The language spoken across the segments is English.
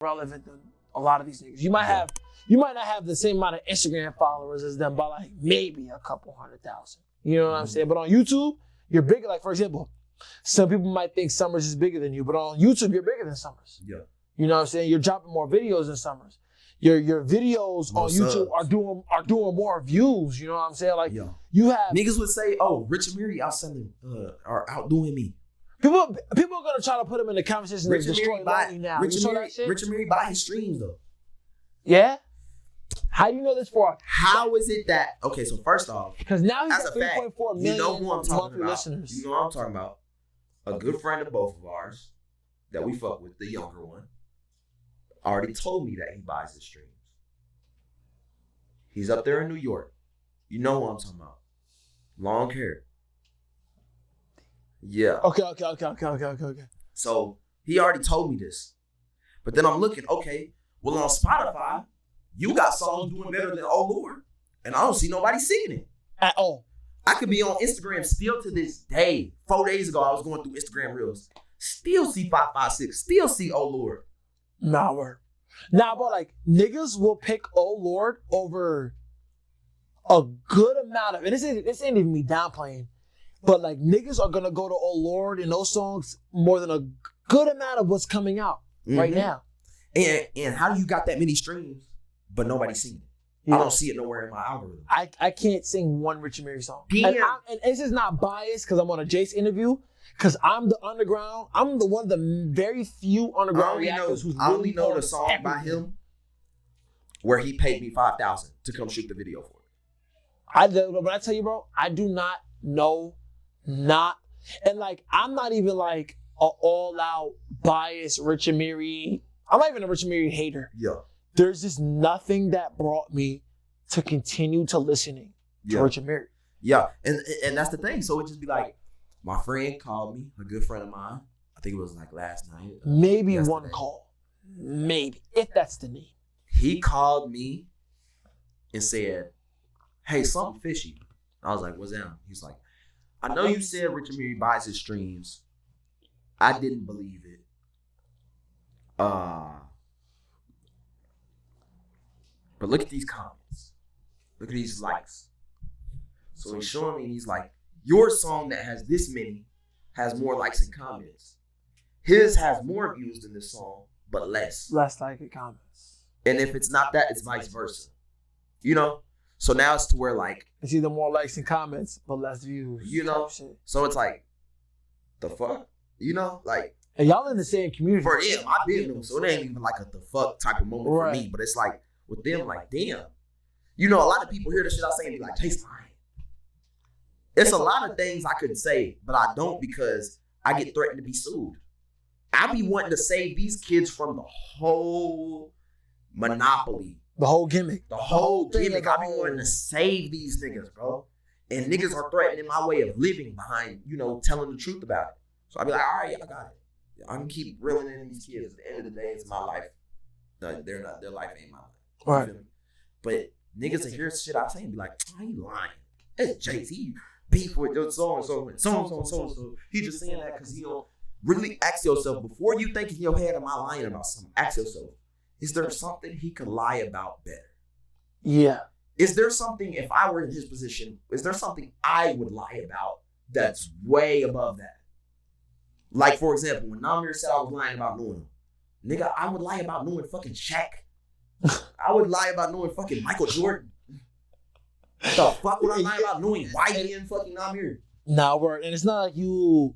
relevant than a lot of these niggas. You might not have the same amount of Instagram followers as them by like maybe a couple 100,000. You know what I'm saying? But on YouTube, you're bigger. Like for example, some people might think Summers is bigger than you, but on YouTube, you're bigger than Summers. Yeah. You know what I'm saying? You're dropping more videos than Summers. Your videos on YouTube are doing more views. You know what I'm saying? Like you have niggas would say, "Oh, Rich Amiri are outdoing me." People are gonna try to put him in the conversation and destroy Lonely now. Rich Amiri buy his streams though. Yeah. How do you know this for? How is it that? Okay, so first off, because now he's at 3.4 million monthly listeners. You know what I'm talking about? A good friend of both of ours that we fuck with, the younger one, already told me that he buys his streams. He's up there in New York. You know what I'm talking about. Long hair. Yeah. Okay. So he already told me this. But then I'm looking, okay, well on Spotify, you got songs doing better than Oh Lord. And I don't see nobody singing it. At all. I could be on Instagram still to this day. 4 days ago, I was going through Instagram Reels. Still see 556. Still see Oh Lord. Nah, but like niggas will pick Oh Lord over a good amount of, and this ain't even me downplaying, but like niggas are gonna go to Oh Lord in those songs more than a good amount of what's coming out right now. And how do you got that many streams, but nobody singing it? Yeah. I don't see it nowhere in my algorithm. I can't sing one Rich Amiri song. And this is not biased because I'm on a Jace interview. Because I'm the underground. I'm the one of the very few underground reactors who's I only know the song by him where he paid me $5,000 to come shoot the video for it. When I tell you, bro, I do not know, and like I'm not even like an all-out biased Rich Amiri. I'm not even a Rich Amiri hater. Yeah. There's just nothing that brought me to continue to listening to Rich Amiri. Yeah, and that's the thing. So it just be like, my friend called me, a good friend of mine. I think it was like last night. Maybe yesterday. One call. Maybe, if that's the name. He called me and said, "Hey, something fishy." I was like, "What's that?" He's like, "I know you said Rich Amiri buys his streams. I didn't believe it. But look at these comments. Look at these likes." So he's showing me, he's like, your song that has this many has more likes and comments. His has more views than this song, but less. Less like and comments. And if it's not that, it's vice versa. You know? So now it's to where like... It's either more likes and comments, but less views. You know? So it's like, the fuck? You know? Like... And y'all in the same community. For them, I've been them, so it ain't even like a the fuck type of moment for me. But it's like, with them, like, damn. You know, a lot of people hear the shit I say and be like, Jace lying. It's a lot of things I could say, but I don't because I get threatened to be sued. I be wanting to save these kids from the whole monopoly. The whole gimmick. The whole gimmick. I be wanting to save these niggas, bro. And niggas are threatening my way of living behind, you know, telling the truth about it. So I be like, all right, I got it. I can keep reeling in these kids. At the end of the day, it's my life. Their life ain't my life. Right. But niggas will hear shit I say and be like, why you lying? It's Jace. He beef with your so. He just saying that because he don't really ask yourself before you think in your head, am I lying about something? Ask yourself, is there something he could lie about better? Yeah. Is there something, if I were in his position, is there something I would lie about that's way above that? Like, for example, when Nahmir said I was lying about knowing him, nigga, I would lie about knowing fucking Shaq. I would lie about knowing fucking Michael Jordan. The fuck would I lie about knowing YBN fucking Nahmir? Nah, word. And it's not like you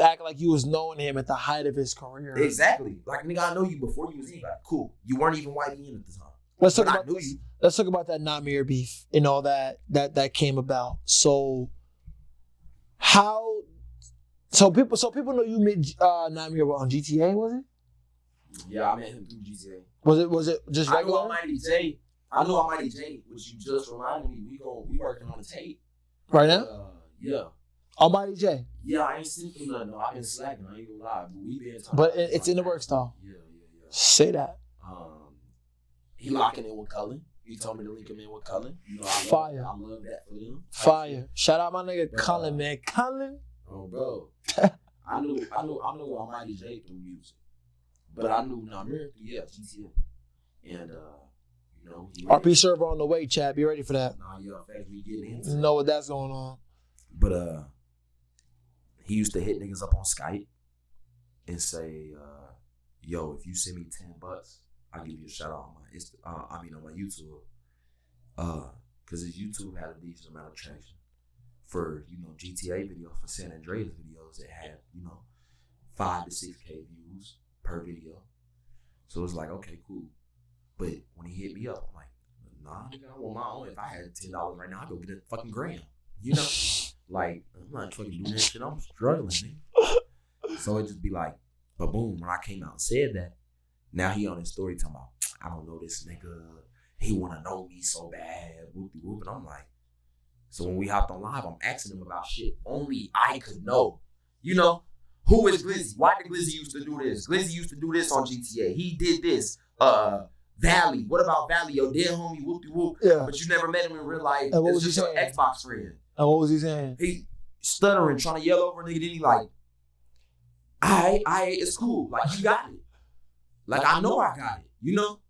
act like you was knowing him at the height of his career. Exactly. Like, nigga, I know you before you was anybody. Cool. You weren't even YBN at the time. Let's talk about that Nahmir beef and all that came about. So people know you met Nahmir on GTA, was it? Yeah, I met him through GTA. Was it just regular? I know Almighty J, which you just reminded me. We working on a tape. Right now? Yeah. Almighty J. Yeah, I ain't seen him nothing. I've been slacking. I ain't gonna lie, but we been talking. But it's in the works though. Yeah. Say that. He locking in with Cullen. He told me to link him in with Cullen. You know, Fire. I love that for them. Fire. Shout out my nigga Cullen, man. Cullen. Oh, bro. I knew Almighty J through music. But I knew Nahmir, GTA. And, you know. RP server on the way, chat. Be ready for that. Nah, yeah, facts, we getting into You know what that's going on. But, he used to hit niggas up on Skype and say, yo, if you send me $10, I'll give you a shout out on my YouTube. Because his YouTube had a decent amount of traction. For, you know, GTA video, for San Andreas videos, it had, you know, 5 to 6K views per video. So it's like, okay, cool. But when he hit me up, I'm like, nah, nigga, I want my own. If I had $10 right now, I'd go get a fucking grand. You know? Like, I'm not fucking doing that shit. I'm struggling, nigga. So it just be like, but boom, when I came out and said that, now he on his story talking about, I don't know this nigga. He want to know me so bad. Whoop-de-whoop. And I'm like, so when we hopped on live, I'm asking him about shit only I could know. You know, who is Glizzy? Why did Glizzy used to do this? Glizzy used to do this on GTA. He did this. Valley. What about Valley? Your dead homie, whoop-de-whoop. Yeah. But you never met him in real life. And what It's was he just your saying? Xbox friend. And what was he saying? He stuttering, trying to yell over a nigga. Then he like, it's cool. Like, you got it. Like, I know I got it. You know?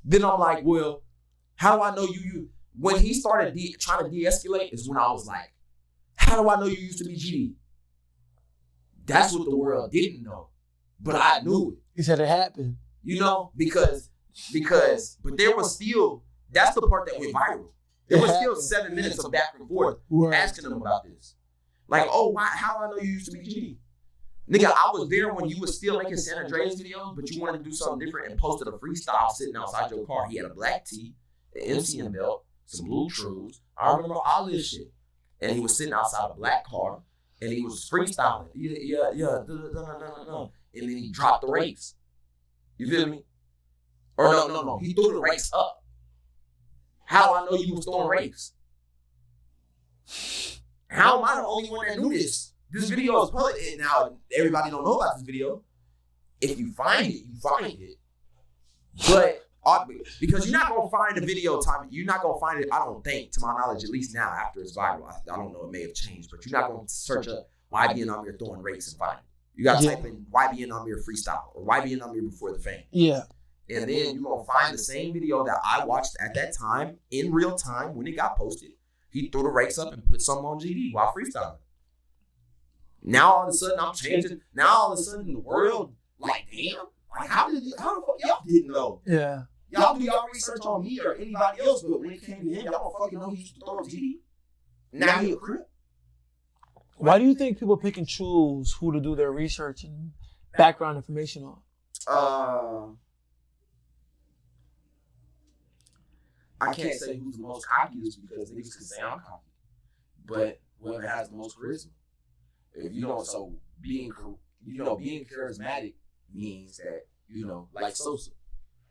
Then I'm like, well, how do I know you? When he started trying to de-escalate is when I was like, how do I know you used to be GD? That's what the world didn't know. But I knew it. He said it happened. You know? Because, but there was still, that's the part that went viral. There was still 7 minutes of back and forth asking him about this. Like, oh, how do I know you used to be GD? Nigga, I was there when you was still making San Andreas videos, but you wanted to do something different and posted a freestyle sitting outside your car. He had a black tee, an MCM belt, some blue trues. I remember all this shit. And he was sitting outside a black car, and he was freestyling. Yeah. And then he dropped the race. You feel me? Or no. He threw the race up. How do I know you was throwing race? How am I the only one that knew this? This video is public. Now, everybody don't know about this video. If you find it, you find it. But because you're not going to find a video time. You're not going to find it, I don't think, to my knowledge, at least now after it's viral. I don't know, it may have changed. But you're not going to search up YBN Nahmir throwing race and find it. You got to type in YBN Nahmir freestyle or YBN Nahmir before the fame. Yeah. And then you're going to find the same video that I watched at that time, in real time, when it got posted. He threw the race up and put something on GD while freestyling. Now all of a sudden I'm changing. Now all of a sudden the world, like, damn, like how the fuck y'all didn't know? Yeah. Y'all do y'all research on me or anybody else, but when it came to him, y'all don't fucking know he used to throw GD. Now he a crip. Why do you think people pick and choose who to do their research and background information on? I can't say who's the most cockiest because niggas can say I'm cocky. But whoever has the most charisma. If you don't, so being charismatic means that, you know, like Sosa.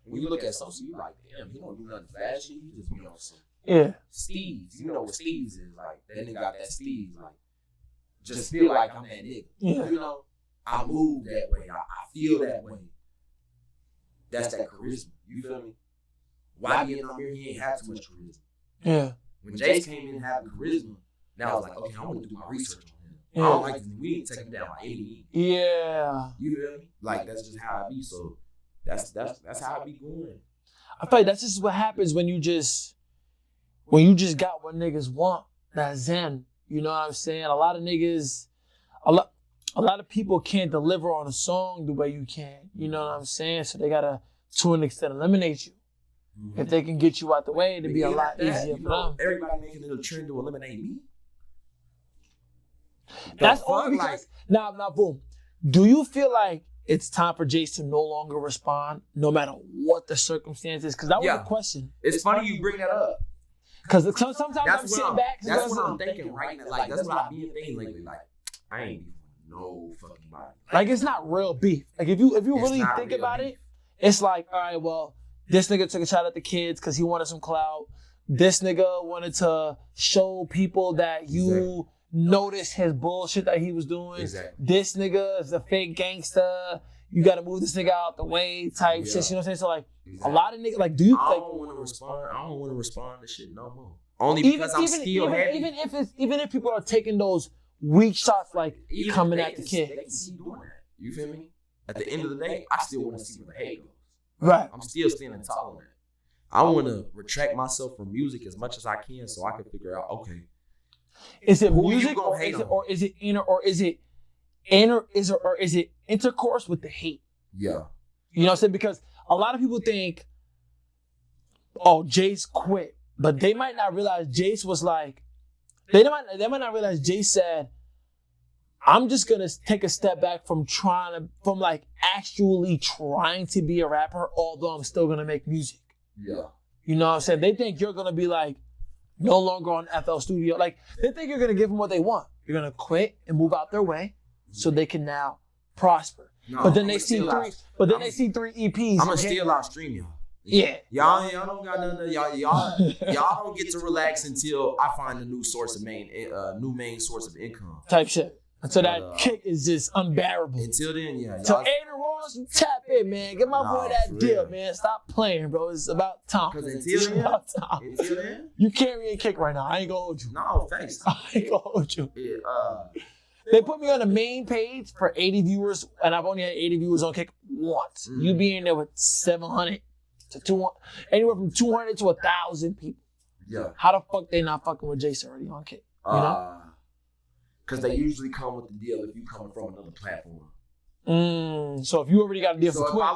When you look at Sosa, you like, damn, he don't do nothing flashy. He just be on some Steves. You know what Steves is like. That nigga got that Steves. Like, just feel like I'm that nigga. Yeah. You know, I move that way. I feel that way. That's that charisma. You feel me? YBN Nahmir, he ain't have too much charisma. Yeah. When Jace came in having charisma, now I was like, okay, I want to do my research on him. Yeah. I don't like this. We need to take him down by 80. Yeah. You feel me? Like, that's just how I be. So that's how I be going. I feel like that's just what happens when you just got what niggas want. That zen. You know what I'm saying? A lot of niggas, a lot of people can't deliver on a song the way you can. You know what I'm saying? So they gotta, to an extent, eliminate you. Mm-hmm. If they can get you out the way, it'd be a lot easier for them. Everybody making it a trend to eliminate me. That's all because now, boom. Do you feel like it's time for Jace to no longer respond, no matter what the circumstances? Because that was a question. It's funny you bring that up. Because sometimes I'm sitting back. That's what I'm thinking right now. Like, that's what I've been thinking lately. Like, I ain't even no fucking body. Like, it's not real beef. Like, if you really think about it, it's like, all right, well, this nigga took a shot at the kids because he wanted some clout. This nigga wanted to show people that you noticed his bullshit that he was doing. Exactly. This nigga is a fake gangster. You got to move this nigga out the way type shit. You know what I'm saying? So, like, a lot of niggas, like, do you... I don't want to respond. I don't want to respond to shit no more. Only because I'm still heavy. Even if people are taking those weak shots, like, coming at the kids. They can keep doing that. You feel me? at the end of the day, I still want to see where the hate goes. Right. I'm still standing tall on that. I want to retract myself from music as much as I can so I can figure out, okay, is it who music you gonna or hate is it, on? or is it inner or is it inner is it, or is it intercourse with the hate? Yeah. You know what I'm saying? Because a lot of people think, oh, Jace quit, but they might not realize Jace was like, they might not realize Jace said, I'm just gonna take a step back from actually trying to be a rapper, although I'm still gonna make music. Yeah. You know what I'm saying? They think you're gonna be like no longer on FL Studio. Like they think you're gonna give them what they want. You're gonna quit and move out their way so they can now prosper. No, but then they see three EPs. I'm gonna still out stream y'all. Yeah. Y'all don't got nothing. Y'all don't get to relax until I find a new main source of income. Type shit. So that kick is just unbearable. Until then, yeah. So Aiden Ross, tap in, man. Get my boy that deal, real. man. Stop playing, bro. It's about time. Because Until then, you carry a kick right now. I ain't gonna hold you. No, thanks. I ain't gonna hold you. Yeah, They put me on the main page for 80 viewers, and I've only had 80 viewers on Kick once. Mm-hmm. You be in there with 700 to 200, anywhere from 200 to 1,000 people. Yeah. How the fuck they not fucking with Jace already on Kick? You know? Because they usually come with the deal if you coming from another platform. So if you already got a deal for if Twitch, I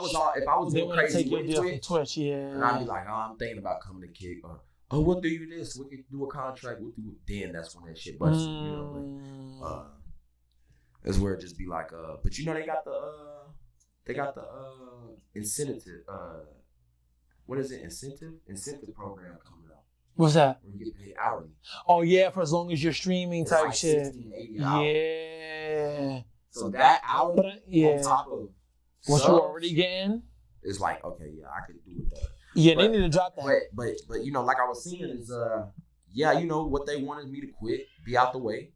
was they going want to crazy take your with deal Twitch, for Twitch, yeah. and I'd be like, I'm thinking about coming to Kick, or we'll do you this, we can do a contract, we'll do it. Then that's when that shit busts, you know. Like, that's where it just be like, but you know they got the incentive, what is it? Incentive program coming out. What's that? Where you get paid hourly. Oh yeah, for as long as you're streaming It's type like shit. $16, $80 Yeah. So that hour on top of what subs, you already getting? it's like, okay, yeah, I could do with that. Yeah, But- they need to drop that. But you know, like I was saying is yeah, you know what they wanted me to quit, be out the way.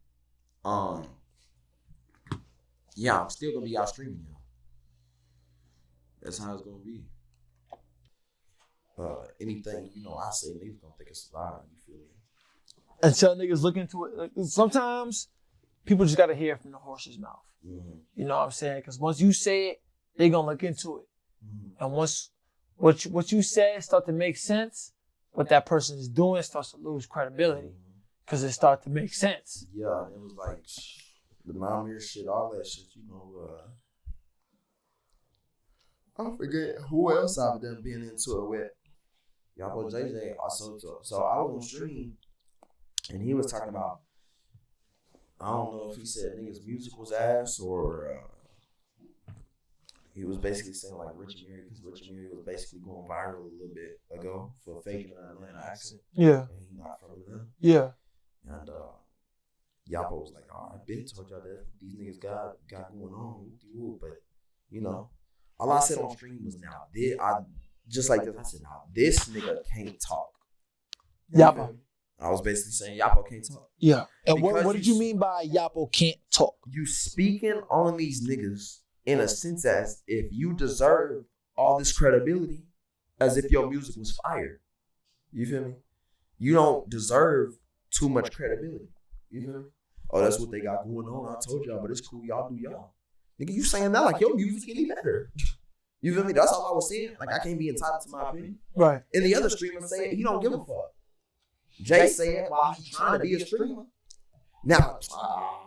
Yeah, I'm still gonna be out streaming y'all. That's how it's gonna be. Anything, you know, I say niggas gonna think it's a lie, you feel me? Until niggas look into it. Like, sometimes people just gotta hear it from the horse's mouth. Mm-hmm. You know what I'm saying? Because once you say it, they gonna look into it. Mm-hmm. And once what you say start to make sense, what that person is doing starts to lose credibility. Because it starts to make sense. Yeah, it was like the Nahmir shit, all that shit, you know. I forget who else I've done been into it with. Yhapojj JJ also. So I was on stream, and he was talking about, I don't know if he said niggas' music was ass or he was basically saying like Richie Mary, because Richie Mary was basically going viral a little bit ago for faking an Atlanta accent. Yeah. And he not from Atlanta. Yeah. And Yhapojj was like, oh, I've been told y'all that these niggas got going on, but you know, all I said on stream was now just like this. I said, now this nigga can't talk. Yhapojj. I was basically saying Yhapojj can't talk. Yeah. And Because what did you mean by Yhapojj can't talk? You speaking on these niggas in a sense as if you deserve all this credibility, as if your music was fire. You feel me? You don't deserve too much credibility. You feel me? Oh, that's what they got going on. I told y'all, but it's cool. Y'all do y'all. Nigga, you saying that like your music any better. You feel me? That's all I was saying. Like, I can't be entitled to my opinion. Right. And the other streamer saying he don't give a fuck. Jace saying while he's trying to be a streamer. Now,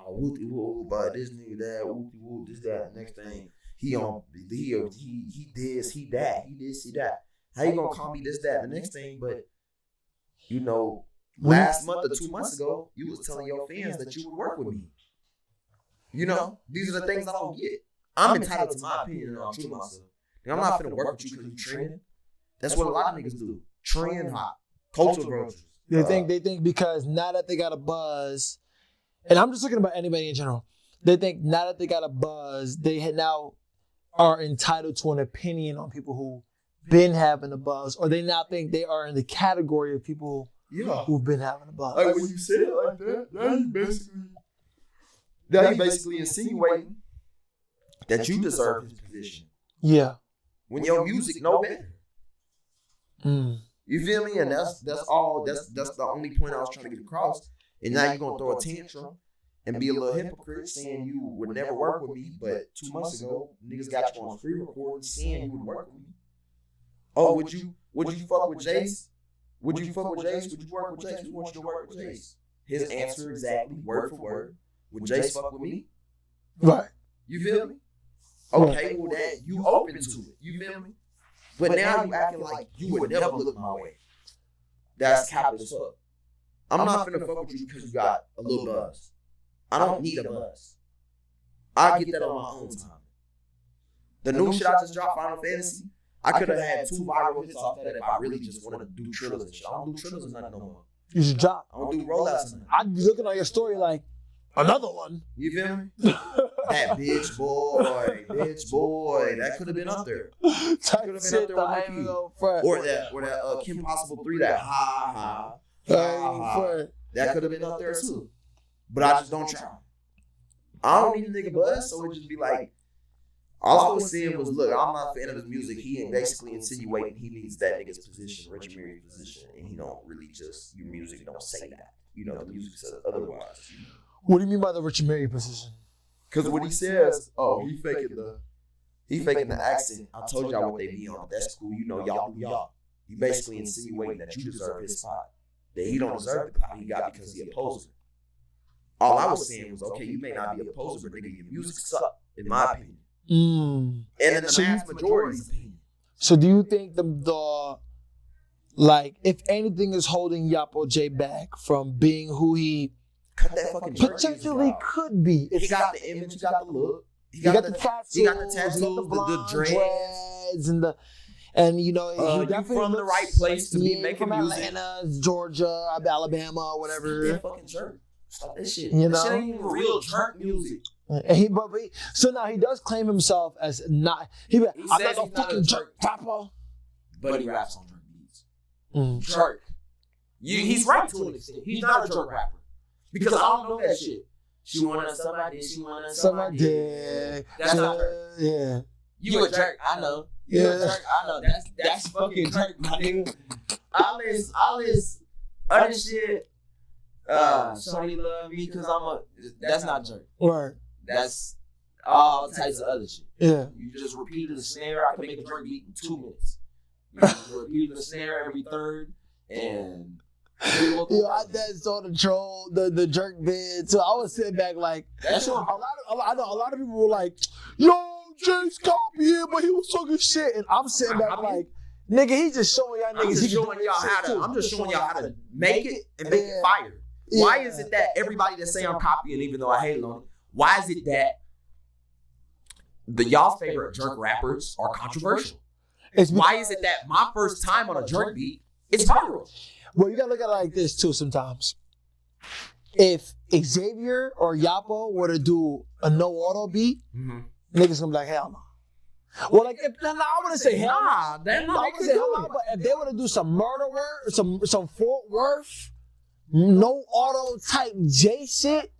wooty woo, but this nigga that, wooty woo, this, that, next thing. He this, he that, he this, he that. How you gonna call me this, that, the next thing? But, you know, last month or 2 months ago, you was telling your fans that you would work with me. You know, these are the things I don't get. I'm entitled to my opinion and I'm true to myself. And I'm not finna work with you because you trending. That's what a lot of niggas do. Trend hop. Culture vultures. They think because now that they got a buzz, and I'm just looking about anybody in general, they think now that they got a buzz, they now are entitled to an opinion on people who been having a buzz, or they now think they are in the category of people who've been having a buzz. Like when you say it like that, now you basically insinuating that you deserve his position. Yeah. When your music no better. You feel me? And that's all. That's the only point I was trying to get across. And now you're gonna throw a tantrum and be a little hypocrite saying you would never work with me, but 2 months ago, niggas got you on screen recording saying you would work with me. Oh, would you fuck with Jace? Would you fuck with Jace? Would you work with Jace? We want you to work with Jace. His answer exactly, word for word. Would Jace fuck with me? Right. You feel me? Okay, well that you open to it. You feel me? But now you acting like you would never look my way. That's capital as fuck. I'm not finna fuck with you because you got a little buzz. I don't need a buzz. I get that on my own time. The new shit I just dropped, Final Fantasy, I could have had 2 viral hits off that if I really just wanted to do trailers and shit. I don't do trailers or nothing no more. You should drop. I don't do rollouts or nothing. I'd be looking on your story like, another one. You feel me? That bitch boy, that could have been up there. Type shit that I ain't gonna front. Or that Kim Possible 3, that ha. That could have been up there too. But I just don't try. I don't need a nigga buzz, so it just be like, all I was saying was, look, I'm not a fan of his music. He basically insinuating he needs that nigga's position, Richie Mary's position, and he don't really just, your music don't say that. You know, the music says otherwise. You know? What do you mean by the Richie Mary position? Because when he says, oh, he faking the accent, I told y'all what they be on. That's cool. You know, y'all do y'all. You basically insinuating that you deserve his spot. That he don't deserve the spot he got because he a poser. All I was saying was, okay, you may not be a poser, but nigga, your music suck, in my opinion. And in the mass majority's opinion. So do you think the like, if anything is holding Yhapojj back from being who he potentially could be? He got the image, he got the look. He got the tattoos, he got the dreads, and you know, he definitely from the right place to be making from music. Atlanta, Georgia, Alabama, whatever. That fucking jerk. Stop that shit. You know, that shit ain't even real jerk music. And so now he does claim himself as not. I'm not a fucking jerk rapper, but he raps on jerk beats. Jerk. He's right to an extent. He's not a jerk rapper because I don't know that shit. She wanna somebody. She wanna somebody. That's not her. Yeah. You a jerk. I know. You a jerk. I know. That's fucking jerk, my nigga. All this other shit. Shorty love me because that's not jerk. Right. That's all types of other shit. Yeah. You just repeated the snare. I can make a jerk beat in 2 minutes. You repeated the snare every third and. I saw the troll, the jerk vid. So I was sitting back like, a lot of people were like, yo, Jace copy it, but he was talking shit, and I'm sitting back like, nigga, he's just showing y'all niggas. I'm just showing y'all how to make it and make it fire. Yeah. Why is it that everybody that say I'm copying, even though I hate on it, why is it that y'all's favorite jerk rappers are controversial? Why is it that my first time on a jerk beat is viral? Well, you gotta look at it like this too sometimes. If Xavier or Yhapojj were to do a no auto beat, niggas gonna be like, hell no. Well, like, I wouldn't say hell no. I wouldn't say hell no, but if they were to do some murder word, some Fort Worth, no auto type J shit,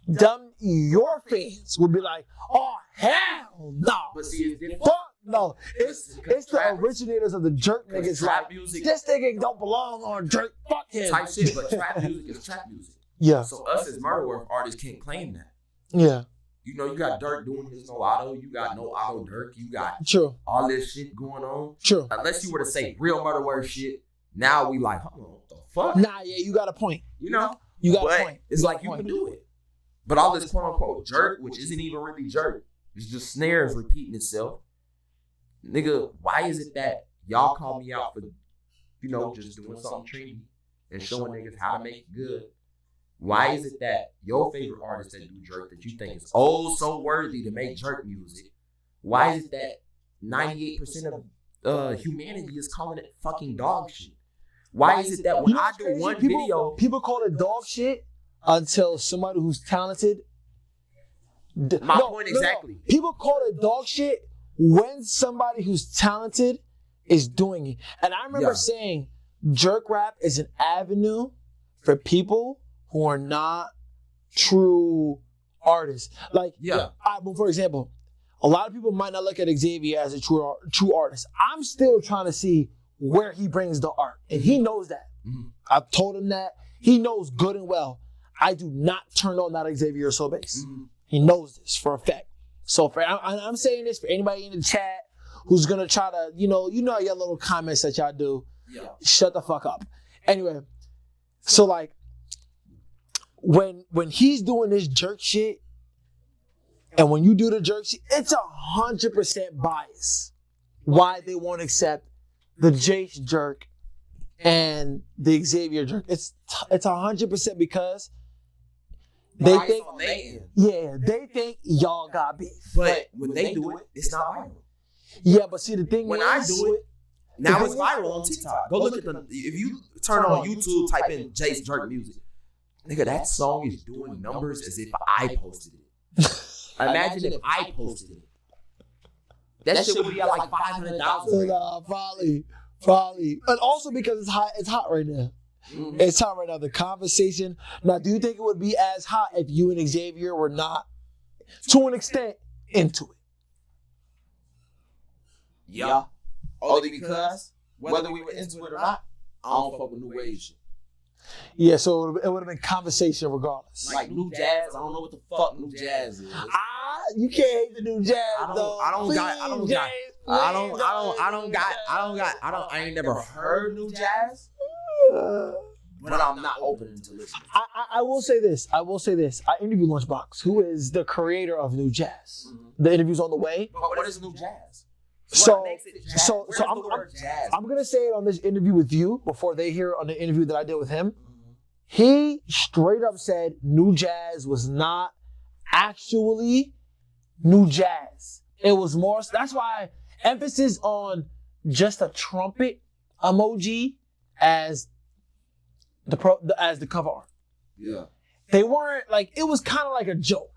your fans would be like, oh, hell no. But see, it's different. No, it's the originators of the jerk niggas. Like, music, this nigga don't belong on jerk. Fuck him. Type shit, but trap music is trap music. Yeah. So us as murder worth artists can't claim that. Yeah. You know, you got Dirk doing his no auto. You got no auto Dirk. You got all this shit going on. True. Unless you were to say real murder word shit, now we like, hold on, what the fuck? Nah, yeah, you got a point. You know, you got a point. It's like you can do it. But all this quote unquote jerk, which isn't even really jerk, it's just snares repeating itself. Nigga, why is it that y'all call me out for, you know, just doing something trendy and showing niggas how to make it good? Why is it that your favorite artists that do jerk that you think is so worthy to make jerk music, why is it that 98% of humanity is calling it fucking dog shit? Why is it that when I do one video... People call it dog shit until somebody who's talented... My point exactly. People call it dog shit when somebody who's talented is doing it. And I remember saying jerk rap is an avenue for people who are not true artists. Like, for example, a lot of people might not look at Xavier as a true artist. I'm still trying to see where he brings the art. And he knows that. I've told him that. He knows good and well. I do not turn on that Xavier Soul bass. He knows this for a fact. So I'm saying this for anybody in the chat who's gonna try to, you know your little comments that y'all do. Yeah. Shut the fuck up. Anyway, so like when he's doing this jerk shit, and when you do the jerk shit, it's 100% bias. Why they won't accept the Jace jerk and the Xavier jerk? It's 100% because they think, they think y'all got beef. But when they do it, it's not viral. Yeah, but see the thing when is, I do it, now it's viral on TikTok. Go look at if you turn on YouTube, type in Jace jerk music, nigga, that song is doing numbers as if I posted it. Imagine if I posted it. That shit would be at like 500,000. Nah, probably. And also because it's hot right now. It's hot right now. The conversation. Now, do you think it would be as hot if you and Xavier were not, to an extent, into it? Yeah. Only because whether we were into it or not, I don't fuck with new wave shit. Yeah, so it would have been conversation regardless. Like new jazz, I don't know what the fuck new jazz is. You can't hate the new jazz though. I ain't never heard new jazz. But I'm not open to listening. I will say this. I interviewed Lunchbox, who is the creator of New Jazz. The interview's on the way. But what is new jazz? So I'm gonna say it on this interview with you before they hear on the interview that I did with him. He straight up said new jazz was not actually new jazz. It was more. That's why emphasis on just a trumpet emoji as the cover art. Yeah. They weren't like, it was kind of like a joke.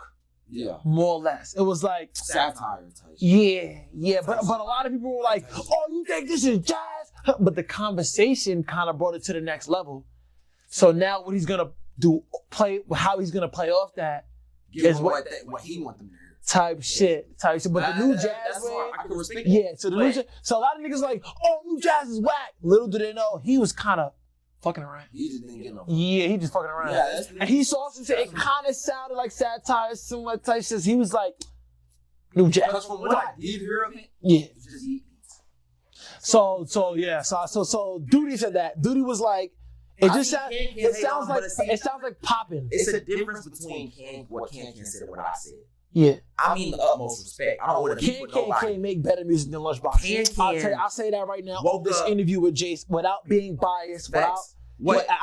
Yeah. More or less. It was like satire type. Yeah. But a lot of people were like, oh, you think this is jazz? But the conversation kind of brought it to the next level. So now what he's gonna do, how he's gonna play off that is what he wants them to hear. Type shit. But the new jazz way, I can respect yeah. So the new jazz, so a lot of niggas like, oh, new jazz is whack. Little do they know, he was kind of fucking around. He just didn't get no. Yeah, he just fucking around. Yeah, and he saw some shit. It kind of sounded like satire, similar type shit. He was like, new jazz. Because from what I did hear of it, yeah. It's just eat beats. So Duty said that. Duty was like, it sounds like popping. It's a difference between what Can said and what I said. Yeah. I mean the utmost respect. I don't want to beef with nobody. Can't make better music than Lunchbox. I'll say that right now on this interview with Jace without being biased. I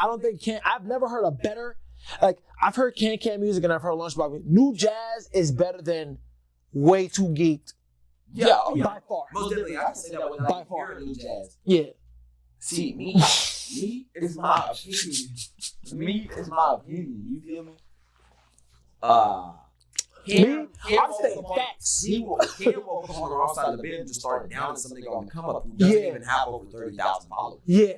don't think I've never heard a better, like I've heard Can music and I've heard Lunchbox. New jazz is better than Way Too Geeked. Yeah. By far. Most definitely, I can say that without by far. hearing new jazz. Yeah. See, me is my opinion. You feel me? I'm saying facts. He woke up on the wrong side of the bed and just started down and something on the come up who doesn't even have over 30,000 followers. Yeah.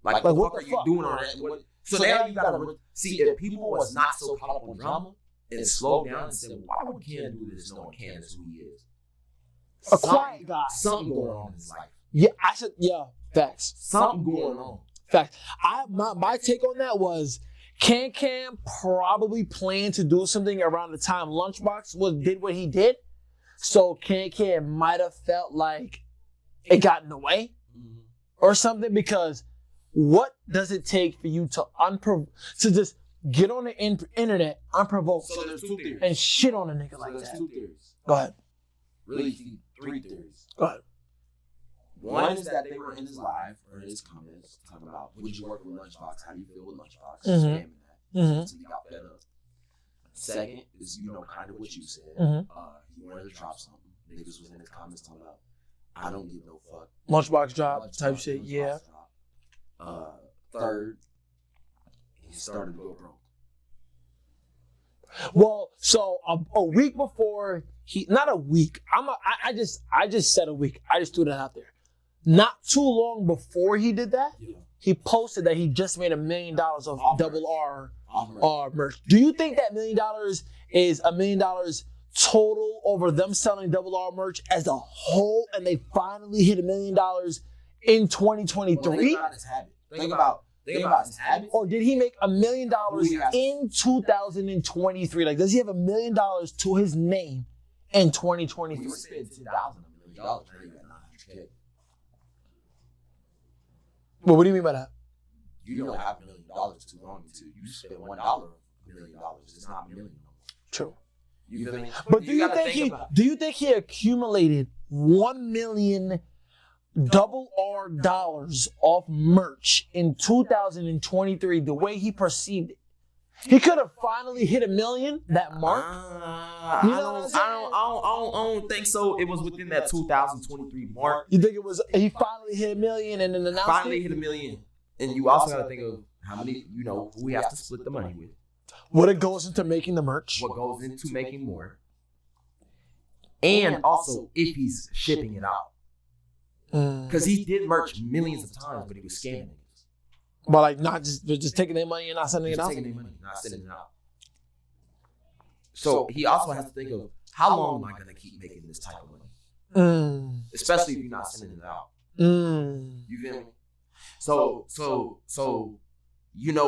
Like what are you doing on that? So now you gotta see if people was not so caught up on drama and slow down and say, why would Ken do this knowing Ken is who he is? A quiet guy. Something going on in his life. Yeah, facts. Something going on. Facts. My take on that was Can probably planned to do something around the time Lunchbox did what he did. So Can might have felt like it got in the way or something, because what does it take for you to just get on the internet unprovoked and shit on a nigga like that? There's two theories. Go ahead. Really, three theories. Go ahead. One is that they were in his live or his comments talking about, would you work with Lunchbox? How do you feel with Lunchbox? Spamming that. So he got fed up. Second is, kind of what you said. He wanted to drop something. Niggas was in his comments talking about, I don't give no fuck. Lunchbox drop type shit, yeah. Third, he started to go broke. Well, so a week before not a week. I just said a week. I just threw that out there. Not too long before he did that, he posted that he just made $1 million of Double R merch. Do you think that $1 million is $1 million total over them selling Double R merch as a whole, and they finally hit $1 million in 2023? Well, think about his habit. Think about his habits. Or did he make $1 million Yeah. in 2023? Like, does he have $1 million to his name in 2023? You spend $10,000 $1 million, now you got $900K. Well, what do you mean by that? You don't have $1 million too long until you spend $1 $1 million. It's not $1 million no more. True. You feel me? But do you think he accumulated $1 million double R dollars off merch in 2023 the way he perceived it? He could have finally hit $1 million, that mark. I don't think so. It was within that 2023 mark. You think it was he finally hit $1 million and then announced Finally it? hit $1 million. And you also got to think of how many, who we have to split the money with. What it goes into making the merch. What goes into making more. And also if he's shipping it out. Because he did merch millions of times, but he was scamming niggas. But like not just taking their money and not sending it out? Taking their money, not sending it out. So he also has to think of how long am I going to keep making this type of money? Especially if you're not sending it out. You feel me? So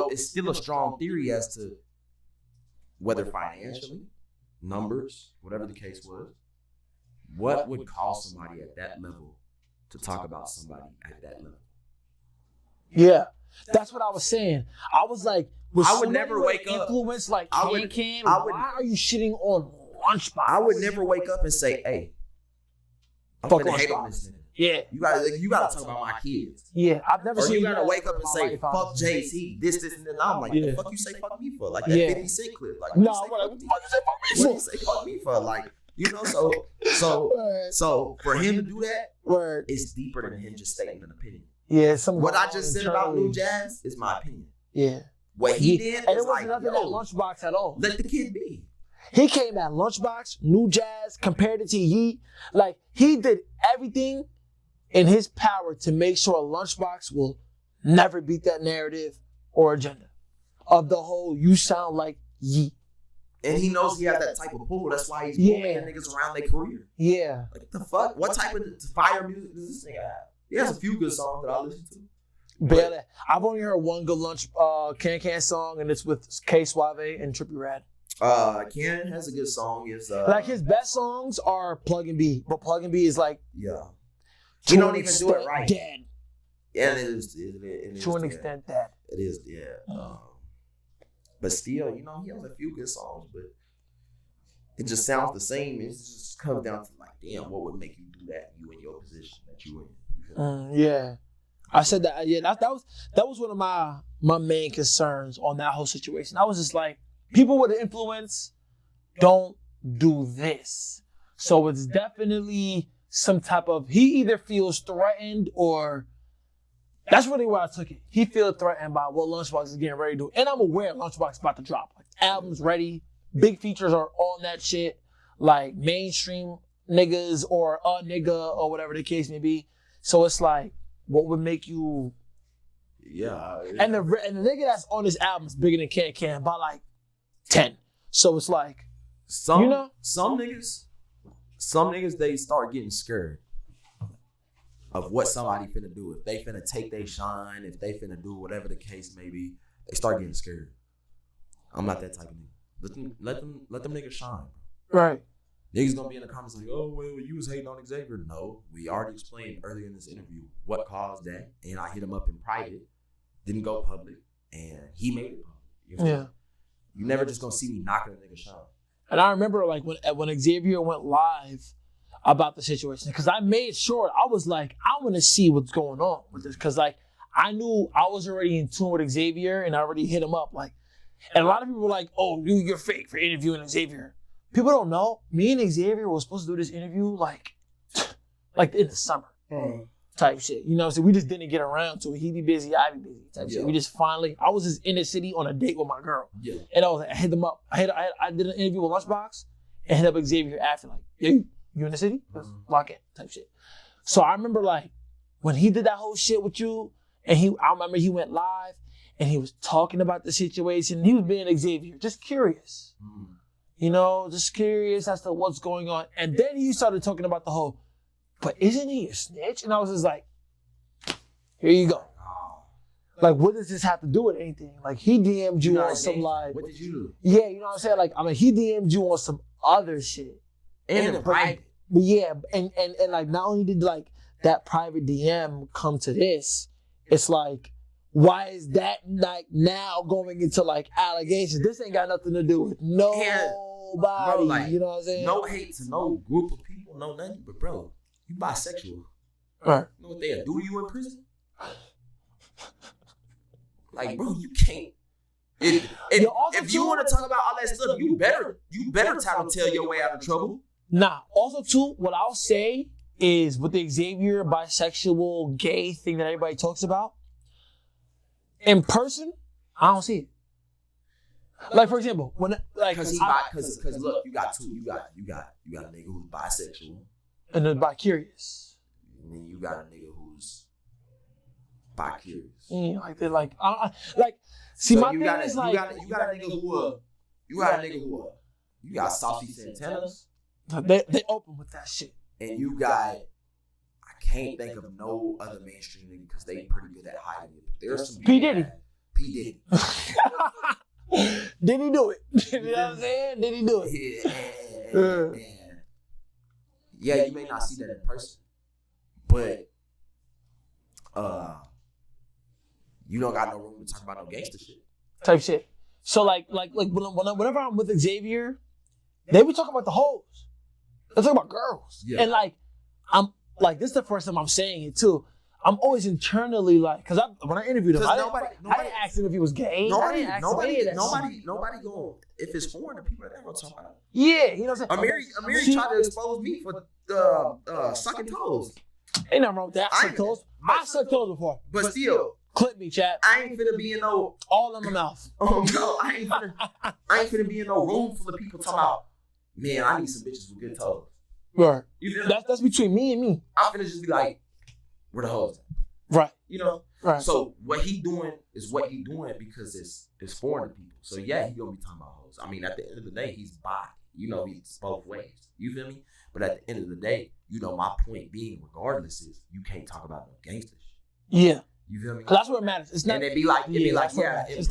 it's still a strong theory as to whether financially, numbers, whatever the case was, what would cause somebody at that level to talk about somebody at that level? Yeah, that's what I was saying. I was like, I would never wake up. Influence like Can. Why are you shitting on Lunchbox? I would never wake up and say, "Hey, I'm gonna hate on this nigga." Yeah, you gotta talk about my kids. Yeah, I've never seen. You gotta wake up and say, "Fuck Jace, he this, and then." I'm like, "The fuck you say fuck me for?" Like that 50 Cent clip. Like, no, what you say fuck me for? What you say fuck me for? Like, so for him to do that, it's deeper than him just stating an opinion. Yeah, what I just said about New Jazz is my opinion. Yeah, what he did, and it wasn't nothing at Lunchbox at all. Let the kid be. He came at Lunchbox, New Jazz, compared it to Yeet. Like he did everything in his power to make sure Lunchbox will never beat that narrative or agenda of the whole "you sound like Yeet." And he knows he has that type of pull. That's why he's pulling niggas around their career. Yeah. Like the fuck? What type of fire music does this nigga have? He has a few good songs that I listen to. Barely. I've only heard one good Can song, and it's with K Suave and Trippie Redd. Can has a good song. Is like his best songs are Plug and B, but Plug and B is like he don't even do it right. Dead. Yeah, it is to an extent dead. It is, yeah. But still, he has a few good songs, but it just sounds the same. It just comes down to like, damn, what would make you do that? You in your position that you in. Yeah, I said that. Yeah, that was one of my main concerns on that whole situation. I was just like, people with influence don't do this. So it's definitely some type of, he either feels threatened or. That's really where I took it. He feels threatened by what Lunchbox is getting ready to do. And I'm aware Lunchbox is about to drop. Like, album's ready. Big features are on that shit. Like mainstream niggas or a nigga or whatever the case may be. So it's like, what would make you... Yeah. And the nigga that's on this album is bigger than Can by like 10. So it's like, some niggas, they start getting scared of what somebody finna do. If they finna take their shine, if they finna do whatever the case may be, they start getting scared. I'm not that type of nigga. Let them niggas shine. Right. Niggas gonna be in the comments like, oh, well, you was hating on Xavier. No, we already explained earlier in this interview what caused that. And I hit him up in private, didn't go public, and he made it public. Yeah. You never just gonna see me knocking a nigga shine. And I remember like when Xavier went live about the situation, because I made sure, I was like, I want to see what's going on with this, because like I knew I was already in tune with Xavier and I already hit him up, like, and a lot of people were like, oh, you're fake for interviewing Xavier. People don't know, me and Xavier were supposed to do this interview like in the summer type shit. You know what I'm saying? We just didn't get around to it. He be busy, I be busy type shit. We just finally, I was just in the city on a date with my girl. Yeah. And I hit them up. I did an interview with Lunchbox and hit up Xavier after, like, yeah, you in the city? Let's lock in type shit. So I remember like when he did that whole shit with you, and I remember he went live and he was talking about the situation. He was being Xavier, just curious. Just curious as to what's going on. And then he started talking about the whole, but isn't he a snitch? And I was just like, here you go. Like, what does this have to do with anything? Like, he DM'd you on some like. What did you do? Yeah, you know what I'm saying? Like, I mean, he DM'd you on some other shit. In the private. But yeah, and like, not only did like that private DM come to this, it's like, why is that like now going into like allegations? This ain't got nothing to do with nobody. Bro, like, you know what I'm saying? No hate to no group of people, no nothing. But bro, you bisexual. Right. You know what they'll do to you in prison? Like, bro, you can't. If you want to talk about all that stuff, you better try to tell your way out of trouble. Nah. Also, too, what I'll say is with the Xavier bisexual gay thing that everybody talks about, in person, I don't see it. Like, for example, when like because look, you got a nigga who's bisexual, and then bi-curious, and then you got a nigga who's bi-curious. Yeah, like they're like, see, so my thing is like, you got a nigga who you got saucy antennas. They open with that shit, and you got. I can't think of no other mainstream nigga because they pretty good at hiding it. But there's some P. Diddy. Did he do it? You know what I'm saying? Did he do it? Yeah, you may not see that in person, but you don't got no room to talk about no gangster shit. Type shit. So like whenever I'm with Xavier, they be talking about the hoes. They talk about girls. Yeah. And like I'm like, this is the first time I'm saying it too. I'm always internally like, because when I interviewed him, I didn't ask him if he was gay. Nobody going, if it's foreign, people are never talking about it. Yeah, you know what I'm saying? Amiri tried to expose me for sucking toes. Ain't nothing wrong with that. I sucked toes before. But still. Clip me, chat. I ain't finna be in no. All in my mouth. Oh, no, I ain't finna be in no room full of people talking about, man, I need some bitches with good toes. Right. That's between me and me. I'm finna just be like, where the hoes at? Right. You know? Right. So what he doing is what he doing because it's foreign to people. So yeah, he gonna be talking about hoes. I mean, at the end of the day, he's bi. You know, he's both ways. You feel me? But at the end of the day, you know, my point being, regardless, is you can't talk about no gangster shit. Yeah. You feel me? That's what matters. It's not. And it'd be like, yeah, in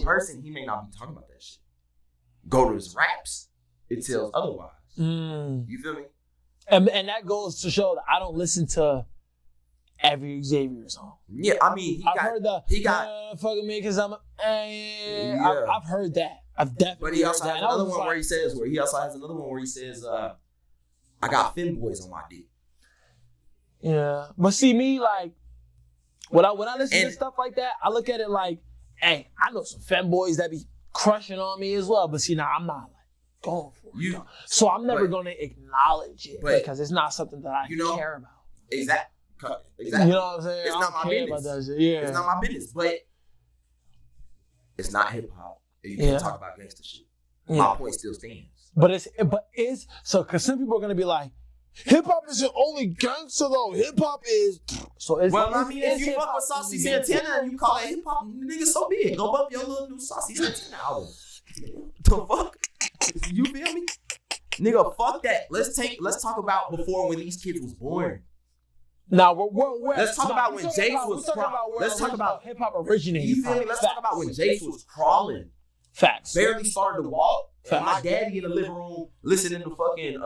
person, he may not be talking about that shit. Go to his raps, it tells otherwise. You feel me? And that goes to show that I don't listen to every Xavier song. Yeah, I mean, I've heard fucking me because I'm. I've heard that. I've definitely. But he also has another one where he says, I got femboys on my dick. Yeah, but see me like when I listen to stuff like that, I look at it like, hey, I know some femboys that be crushing on me as well. But see, now I'm not like going for it. So I'm never going to acknowledge it because it's not something that I care about. Exactly. You know what I'm saying? It's not my business. Yeah. It's not my business. But it's not hip hop. You can't talk about gangster shit. Yeah. My point still stands. But it's so because some people are gonna be like, hip hop isn't only gangster though. Hip hop is so. If you fuck with Saucy Santana and you call it hip hop, nigga, so be it. Go up your little new Saucy Santana album. The fuck? You feel me? Nigga, fuck that. Let's talk about before when these kids was born. Now, let's talk about when Jace was crawling. Let's talk about hip hop originated. You feel me? Let's talk about when Jace was crawling. Facts. Barely started to walk. And my daddy in the living room listening to fucking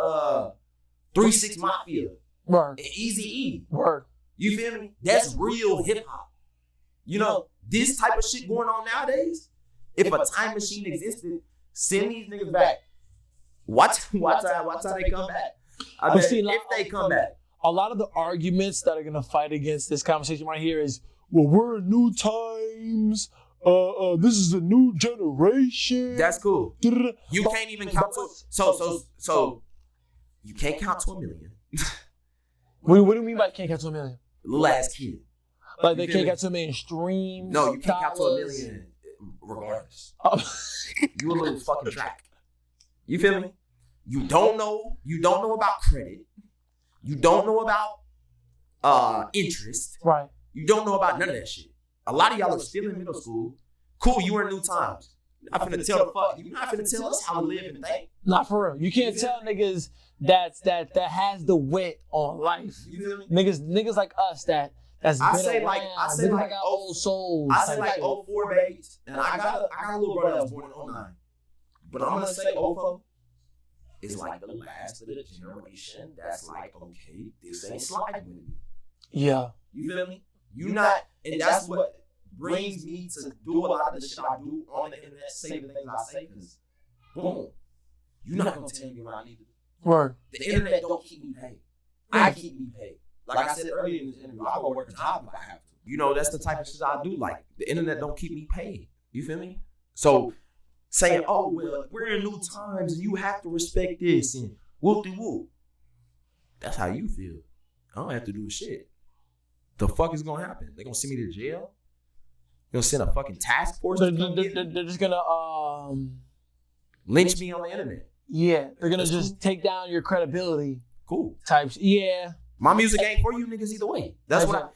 3-6 Mafia. Word. And Eazy-E. Word. You feel me? That's real hip hop. You know, this type of shit going on nowadays. If a time machine existed, send these niggas back. Watch how they come back. I bet if they come back. A lot of the arguments that are going to fight against this conversation right here is, well, we're in new times. This is a new generation. That's cool. You can't even count to so you can't count to 1 million. What do you mean by can't count to 1 million? Little ass kid. Like they can't count to 1 million streams. No, you can't count to 1 million regardless. You a little fucking track. You feel me? You don't know about credit. You don't know about interest. Right. You don't know about none of that shit. A lot of y'all are still in middle school. Cool, you were in new times. You're not finna tell us how to live and think. Not for real. You can't tell niggas that has the wit on life. You feel me? Niggas like us that that's I been say around. like They got old souls. I say type like shit. 04 babies, and I got a little brother that was born in 09. But I'm gonna say 04 is like the last of the generation that's like, okay, this ain't sliding with me. Yeah. You feel me? You not, and that's what brings me to do a lot of the shit I do on the internet, say the things I say, because boom, you're not gonna tell me what I need to do. Right. The internet don't keep me paid. I keep me paid. Like I said earlier in this interview, I'll go work a job if I have to. You know, that's the type of shit I do. Like, the internet don't keep me paid. You feel me? So, saying, oh, well, we're in new times and you have to respect this and whoop-de-whoop. That's how you feel. I don't have to do shit. The fuck is gonna happen? They gonna send me to jail? They gonna send a fucking task force? They're just gonna lynch me on the internet. Yeah, they're gonna just take down your credibility. Cool. Types. Yeah. My music ain't for you niggas either way. That's what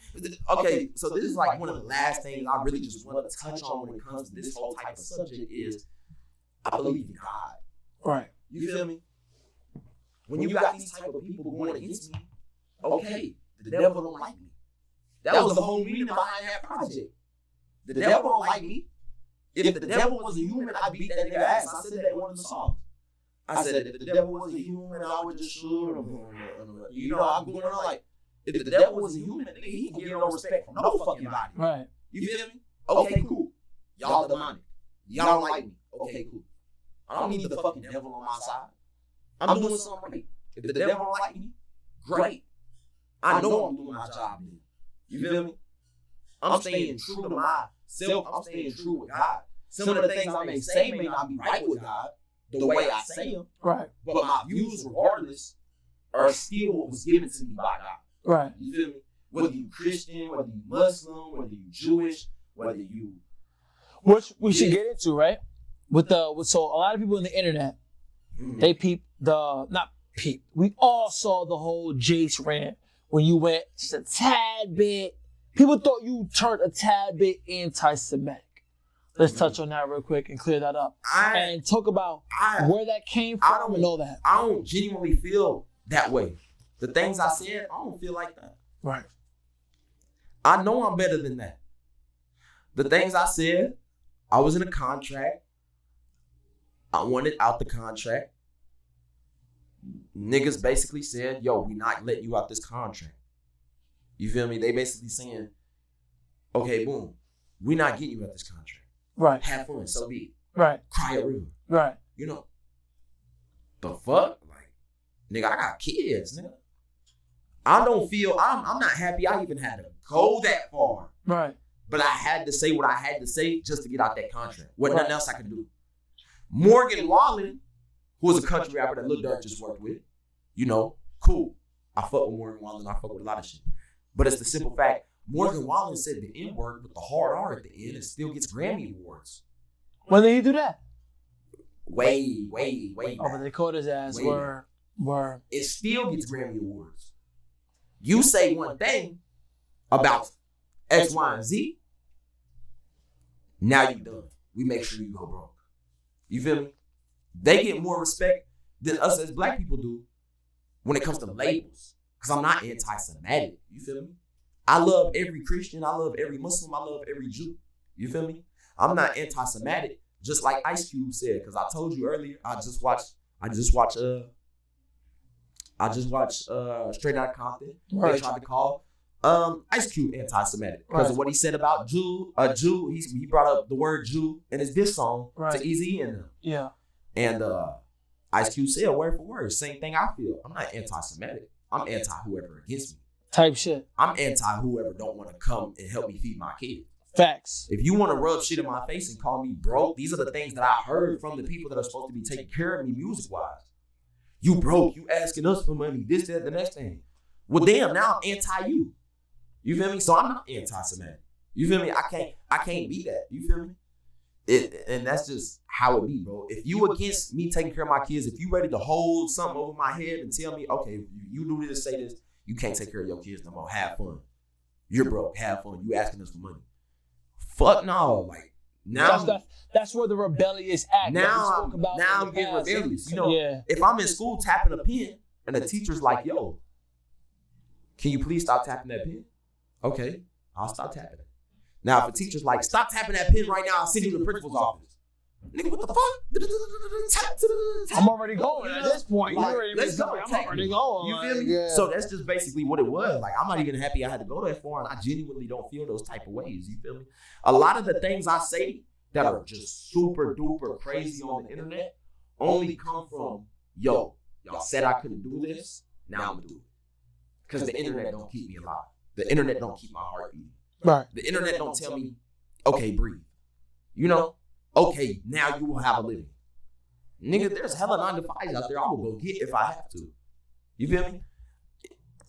okay, so this is like one of the last things I really just want to touch on when it comes to this whole type of subject is I believe in God. Right. You feel me? When you got these type of people going against me, okay, the devil don't like me. That was the whole meaning behind that project. The devil don't like me. If the devil was a human, I'd beat that nigga ass. I said that in one of the songs. I said, if the devil was a human, I would just shoot him. You know, I'm going on like, if the devil was a human, nigga, he can get no respect from no fucking body. Right. You feel me? Okay, cool. Y'all demonic. Y'all don't like me. Okay, cool. I don't need the fucking devil on my side. I'm doing something right. If the devil don't like me, great. I know I'm doing my job then. You feel me? I'm staying true to myself. I'm staying true with God. Some of the things I may say may not be right with God, the way I say them. Right. But my views, regardless, are still what was given to me by God. Right. You feel me? Whether you Christian, whether you Muslim, whether you Jewish, whether you... Which we should get into, right? So a lot of people on the internet, they we all saw the whole Jace rant when you went just a tad bit. People thought you turned a tad bit anti-Semitic. Let's touch on that real quick and clear that up. And talk about where that came from and all that. I don't genuinely feel that way. The things I said, I don't feel like that. Right. I know I'm better than that. The things I said, I was in a contract. I wanted out the contract. Niggas basically said, yo, we not letting you out this contract. You feel me? They basically saying, okay, boom, we not getting you out this contract. Right. Have fun, so be it. Right. Cry a river. Right. You know, the fuck? Like, nigga, I got kids, nigga. I don't feel, I'm not happy I even had to go that far. Right. But I had to say what I had to say just to get out that contract. Wasn't nothing else I could do. Morgan Wallen, who was a country rapper that Lil Durk just worked with, you know, cool. I fuck with Morgan Wallen. I fuck with a lot of shit. But it's the simple fact, Morgan Wallen said the N-word with the hard R at the end and still gets Grammy Awards. When did he do that? Way Oh, but back. they called his ass. Were. It still gets Grammy Awards. You say one thing about X, Y, and Z, now you done. We make sure you go broke. You feel me? They get more respect than us as black people do when it comes to labels. Because I'm not anti-Semitic. You feel me? I love every Christian. I love every Muslim. I love every Jew. You feel me? I'm not anti-Semitic, just like Ice Cube said. Because I told you earlier, I just watched Straight Outta Compton. Right. They tried to call Ice Cube anti-Semitic because of what he said about Jew. He brought up the word Jew in his diss song to Eazy and them. Yeah. And Ice Cube said word for word, same thing I feel. I'm not anti-Semitic. I'm anti whoever against me. Type shit. I'm anti whoever don't want to come and help me feed my kid. Facts. If you want to rub shit in my face and call me broke, these are the things that I heard from the people that are supposed to be taking care of me music-wise. You broke. You asking us for money. This, that, the next thing. Well, damn, now I'm anti-you. You feel me? So I'm not anti-Semitic. You feel me? I can't be that. You feel me? And that's just how it be, bro. If you against me taking care of my kids, if you ready to hold something over my head and tell me, okay, you do this, say this, you can't take care of your kids no more. Have fun. You're broke. Have fun. You asking us for money. Fuck no. Like, now that's where the rebellious act. Now I'm getting rebellious. You know, if I'm in school tapping a pen and the teacher's like, yo, can you please stop tapping that pen? Okay, I'll stop tapping it. Now, if a teacher's like, stop tapping that pen right now, I'll send you to the principal's office. Nigga, what the fuck? I'm already going at this point. Like, You already let's go. I'm already going. You feel me? Yeah. So that's just basically what it was. Like, I'm not even happy I had to go there for, and I genuinely don't feel those type of ways. You feel me? A lot of the things I say that are just super duper crazy on the internet only come from, yo, y'all said I couldn't do this, now I'm gonna do it. Because the internet don't keep me alive. The internet don't keep my heart beating. Right. The internet don't tell me, okay, breathe. You know, okay, now you will have a living. Nigga, there's hella 9 to 5s out there I will go get if I have to. You feel me?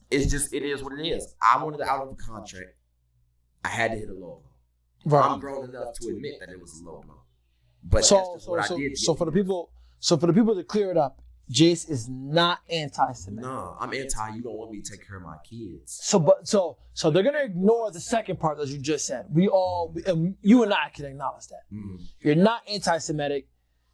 It's just, it is what it is. I wanted out of the contract. I had to hit a low blow. Right. I'm grown enough to admit that it was a low blow. But that's just what I did. So for the people to clear it up, Jace is not anti-Semitic. No, I'm anti. You don't want me to take care of my kids. So they're gonna ignore the second part that you just said. You and I can acknowledge that. Mm-hmm. You're not anti-Semitic.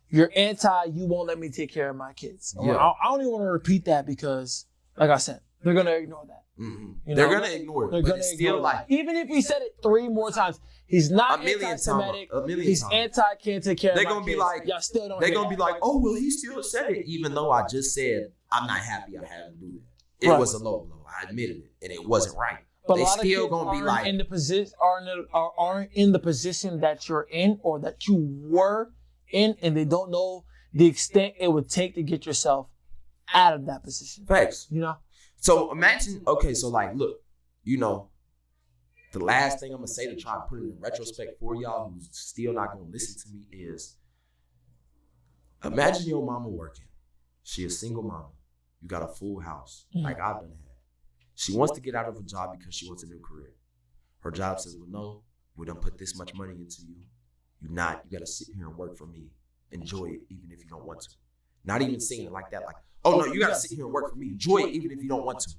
You're anti. You won't let me take care of my kids. Yeah. I don't even want to repeat that because, like I said, they're gonna ignore that. Mm-hmm. You They're know? gonna ignore it. They're but gonna it's ignore still like, even if we said it 3 more times, he's not a million anti-Semitic. times. He's anti. Can't take care of They're my gonna be kids. like, y'all still don't. they're hear gonna be that. like, oh well, he still said it, even though I just said I'm not happy I had to do that. It Right. was a low blow. I admitted it, and it wasn't right. But They a lot still of kids gonna be aren't like, in the position aren't in the position that you're in or that you were in, and they don't know the extent it would take to get yourself out of that position. facts. You know. So imagine, okay, so like, look, you know, the last thing I'm gonna say to try and put it in retrospect for y'all who's still not gonna listen to me is, imagine your mama working. She a single mama. You got a full house, like I've been had. She wants to get out of a job because she wants a new career. Her job says, well, no, we don't put this much money into you. You gotta sit here and work for me. Enjoy it even if you don't want to. Not even saying it like that, like, oh no, you gotta sit here and work for me. Enjoy it even if you don't want to.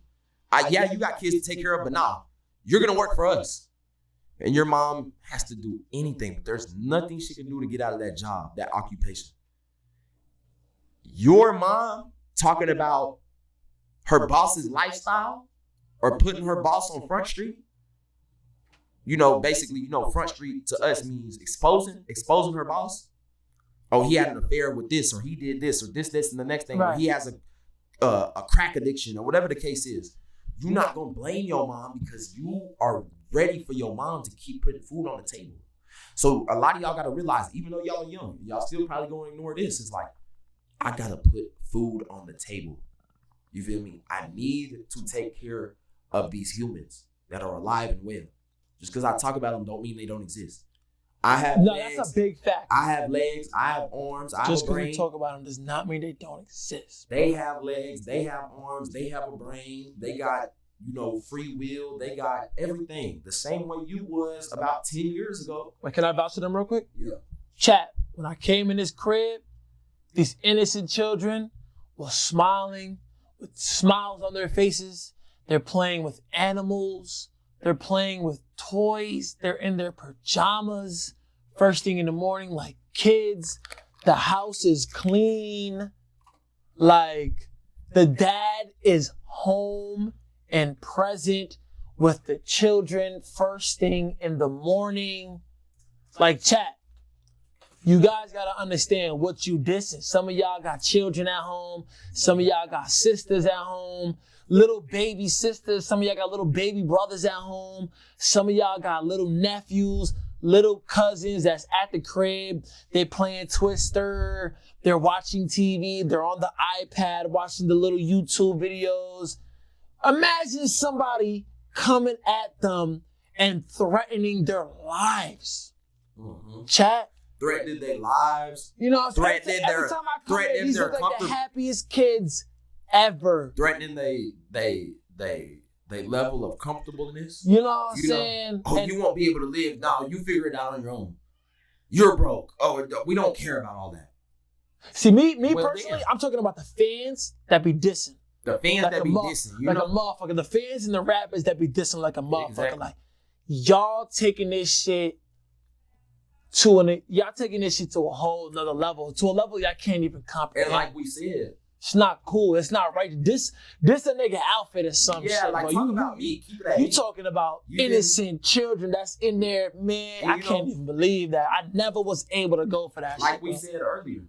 Yeah, you got kids to take care of, but nah, you're gonna work for us. And your mom has to do anything, but there's nothing she can do to get out of that job, that occupation. Your mom talking about her boss's lifestyle or putting her boss on Front Street, you know, basically, you know, Front Street to us means exposing her boss. Oh, he had an affair with this, or he did this, or this, and the next thing, Right. or he has a crack addiction, or whatever the case is. You're not gonna blame your mom because you are ready for your mom to keep putting food on the table. So a lot of y'all gotta realize, even though y'all are young, y'all still probably gonna ignore this. It's like, I gotta put food on the table. You feel me? I need to take care of these humans that are alive and well. Just because I talk about them don't mean they don't exist. I have legs. That's a big fact. I have legs. I have arms. I have Just a because brain. we talk about them does not mean they don't exist. They have legs. They have arms. They have a brain. They got, you know, free will. They got everything. The same way you was about 10 years ago. Wait, can I vouch for them real quick? Yeah. Chat, when I came in this crib, these innocent children were smiling with smiles on their faces. They're playing with animals. They're playing with toys. They're in their pajamas first thing in the morning like kids. The house is clean. Like the dad is home and present with the children first thing in the morning. Like, chat, you guys gotta understand what you dissing. Some of y'all got children at home. Some of y'all got sisters at home. Little baby sisters. Some of y'all got little baby brothers at home. Some of y'all got little nephews, little cousins that's at the crib. They're playing Twister. They're watching TV. They're on the iPad watching the little YouTube videos. Imagine somebody coming at them and threatening their lives. Mm-hmm. Chat. Threatening their lives. You know what I'm saying? Threatening Every their, time I come here, these their look like comfort. the happiest kids ever. Threatening they level of comfortableness. You know what I'm You know, saying? oh, And you won't be able to live. No, you figure it out on your own. You're broke. Oh, we don't care about all that. see, me Well, personally, damn. I'm talking about the fans that be dissing. The fans Like that a be mo- dissing, you like know? a motherfucker. The fans and the rappers that be dissing like a motherfucker. Exactly. Like, y'all taking this shit to a whole nother level, to a level y'all can't even comprehend. And like we said, It's not cool. It's not right. This a nigga outfit or some shit. Like bro. talk about me. Keep it at You me. talking about You innocent children that's in there, man. And I can't even believe that. I never was able to go for that shit. Like we said earlier.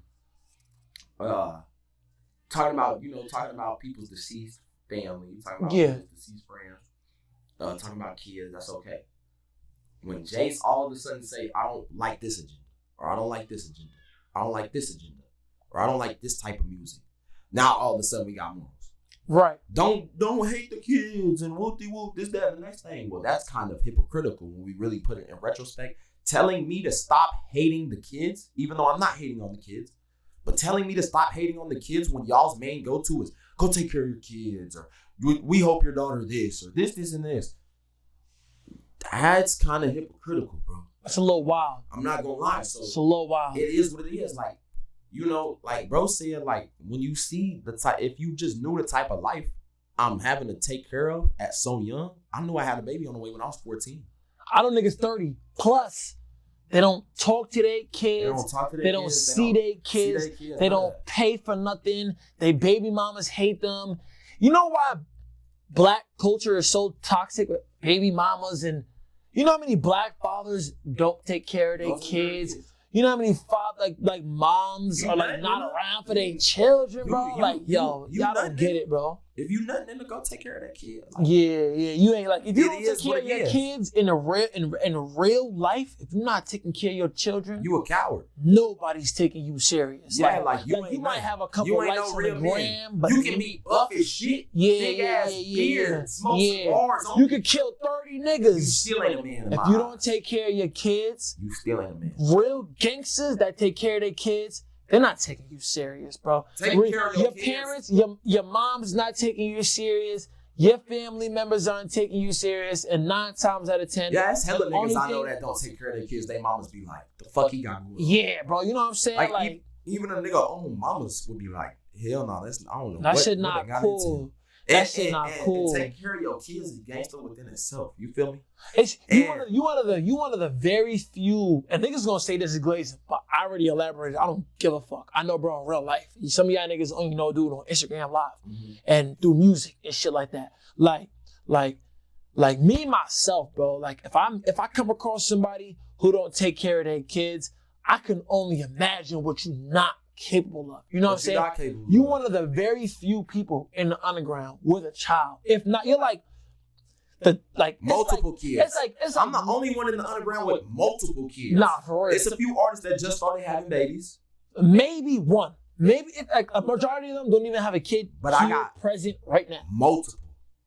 Talking about people's deceased family, talking about people's deceased friends, talking about kids, that's okay. When Jace all of a sudden say, I don't like this agenda, or I don't like this agenda, I don't like this agenda, or I don't like this type of music. Now all of a sudden we got morals. Right. Don't hate the kids and whoop-de-whoop, this, that, and the next thing. Well, that's kind of hypocritical when we really put it in retrospect. Telling me to stop hating the kids, even though I'm not hating on the kids, but telling me to stop hating on the kids when y'all's main go-to is go take care of your kids, or we hope your daughter this, or this, and this. That's kind of hypocritical, bro. It's a little wild. I'm not gonna lie. So it's a little wild. It is what it is. Like, like bro said, like when you see the type, if you just knew the type of life I'm having to take care of at so young, I knew I had a baby on the way when I was 14. I know niggas 30 plus. They don't talk to their kids. They don't see their kids. They don't pay for nothing. They baby mamas hate them. You know why black culture is so toxic with baby mamas? And you know how many black fathers don't take care of their kids? You know how many like moms are like not around for their children, bro? Y'all don't get it, bro. If you nothing, then go take care of that kid. Like, yeah. You ain't like if you don't take care of your kids in real life. If you're not taking care of your children, you a coward. Nobody's taking you serious. Yeah, you might have a couple likes on the gram, but you can be buff as shit. Big ass beard, smoke cigars. You could kill 30 niggas. You still ain't a man. If you don't take care of your kids, you still ain't a man. Real gangsters that take care of their kids, they're not taking you serious, bro. Taking care of your kids. Parents, your mom's not taking you serious. Your family members aren't taking you serious, and 9 times out of 10, yeah, that's hella niggas I know that don't take care of their kids. They mamas be like, the fuck he got going on? Yeah, bro. You know what I'm saying? Like even a nigga own mamas would be like, hell no, that's I don't know. That shit not cool. That shit not cool. And taking care of your kids is gangster within itself. You feel me? You one of the very few, and niggas gonna say this is glazing, but I already elaborated. I don't give a fuck. I know, bro, in real life. Some of y'all niggas only know dude on Instagram Live and do music and shit like that. Like me myself, bro. Like if I come across somebody who don't take care of their kids, I can only imagine what you not capable of. You know what I'm saying? You one of the very few people in the underground with a child. If not, you're like multiple kids. It's I'm the only one in the underground with multiple kids. Nah, for real. It's a few artists that just started having babies. Maybe one. Maybe like a majority of them don't even have a kid. But I got present right now. Multiple.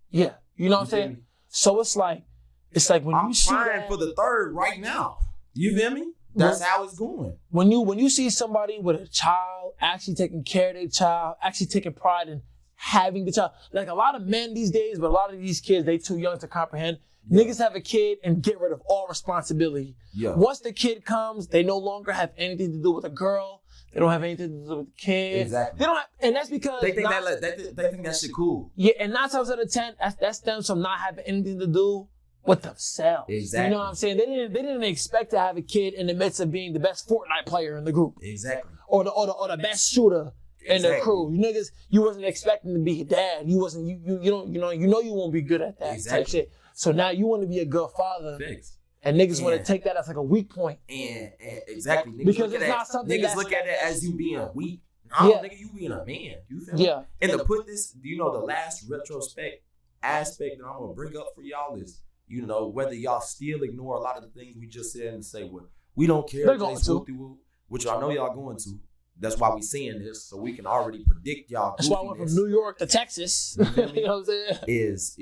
Yeah, you know what I'm saying. So it's like when you see I'm trying for the third right now. You feel me? That's how it's going. When you see somebody with a child actually taking care of their child, actually taking pride in having the child. Like a lot of men these days, but a lot of these kids, they too young to comprehend. Yeah. Niggas have a kid and get rid of all responsibility. Yeah. Once the kid comes, they no longer have anything to do with a girl. They don't have anything to do with the kid. Exactly. They don't have, and that's because they think that shit cool. Yeah, and 9 times out of 10, that stems from not having anything to do with themselves. Exactly. You know what I'm saying? They didn't expect to have a kid in the midst of being the best Fortnite player in the group. Exactly. Or the best shooter in the crew. You niggas, you wasn't expecting to be a dad. You wasn't you won't be good at that type shit. So now you want to be a good father. Thanks. And niggas want to take that as like a weak point. And exactly. Niggas because it's not something niggas look at it as you being weak. No, nigga, you being a man. You feel me? Yeah. And to put this, the last retrospect aspect that I'm gonna bring up for y'all is, whether y'all still ignore a lot of the things we just said and say, well, we don't care. They're going to. Which I know y'all going to. That's why we saying this, so we can already predict y'all. That's why I went from New York to Texas. You know what I'm saying? Is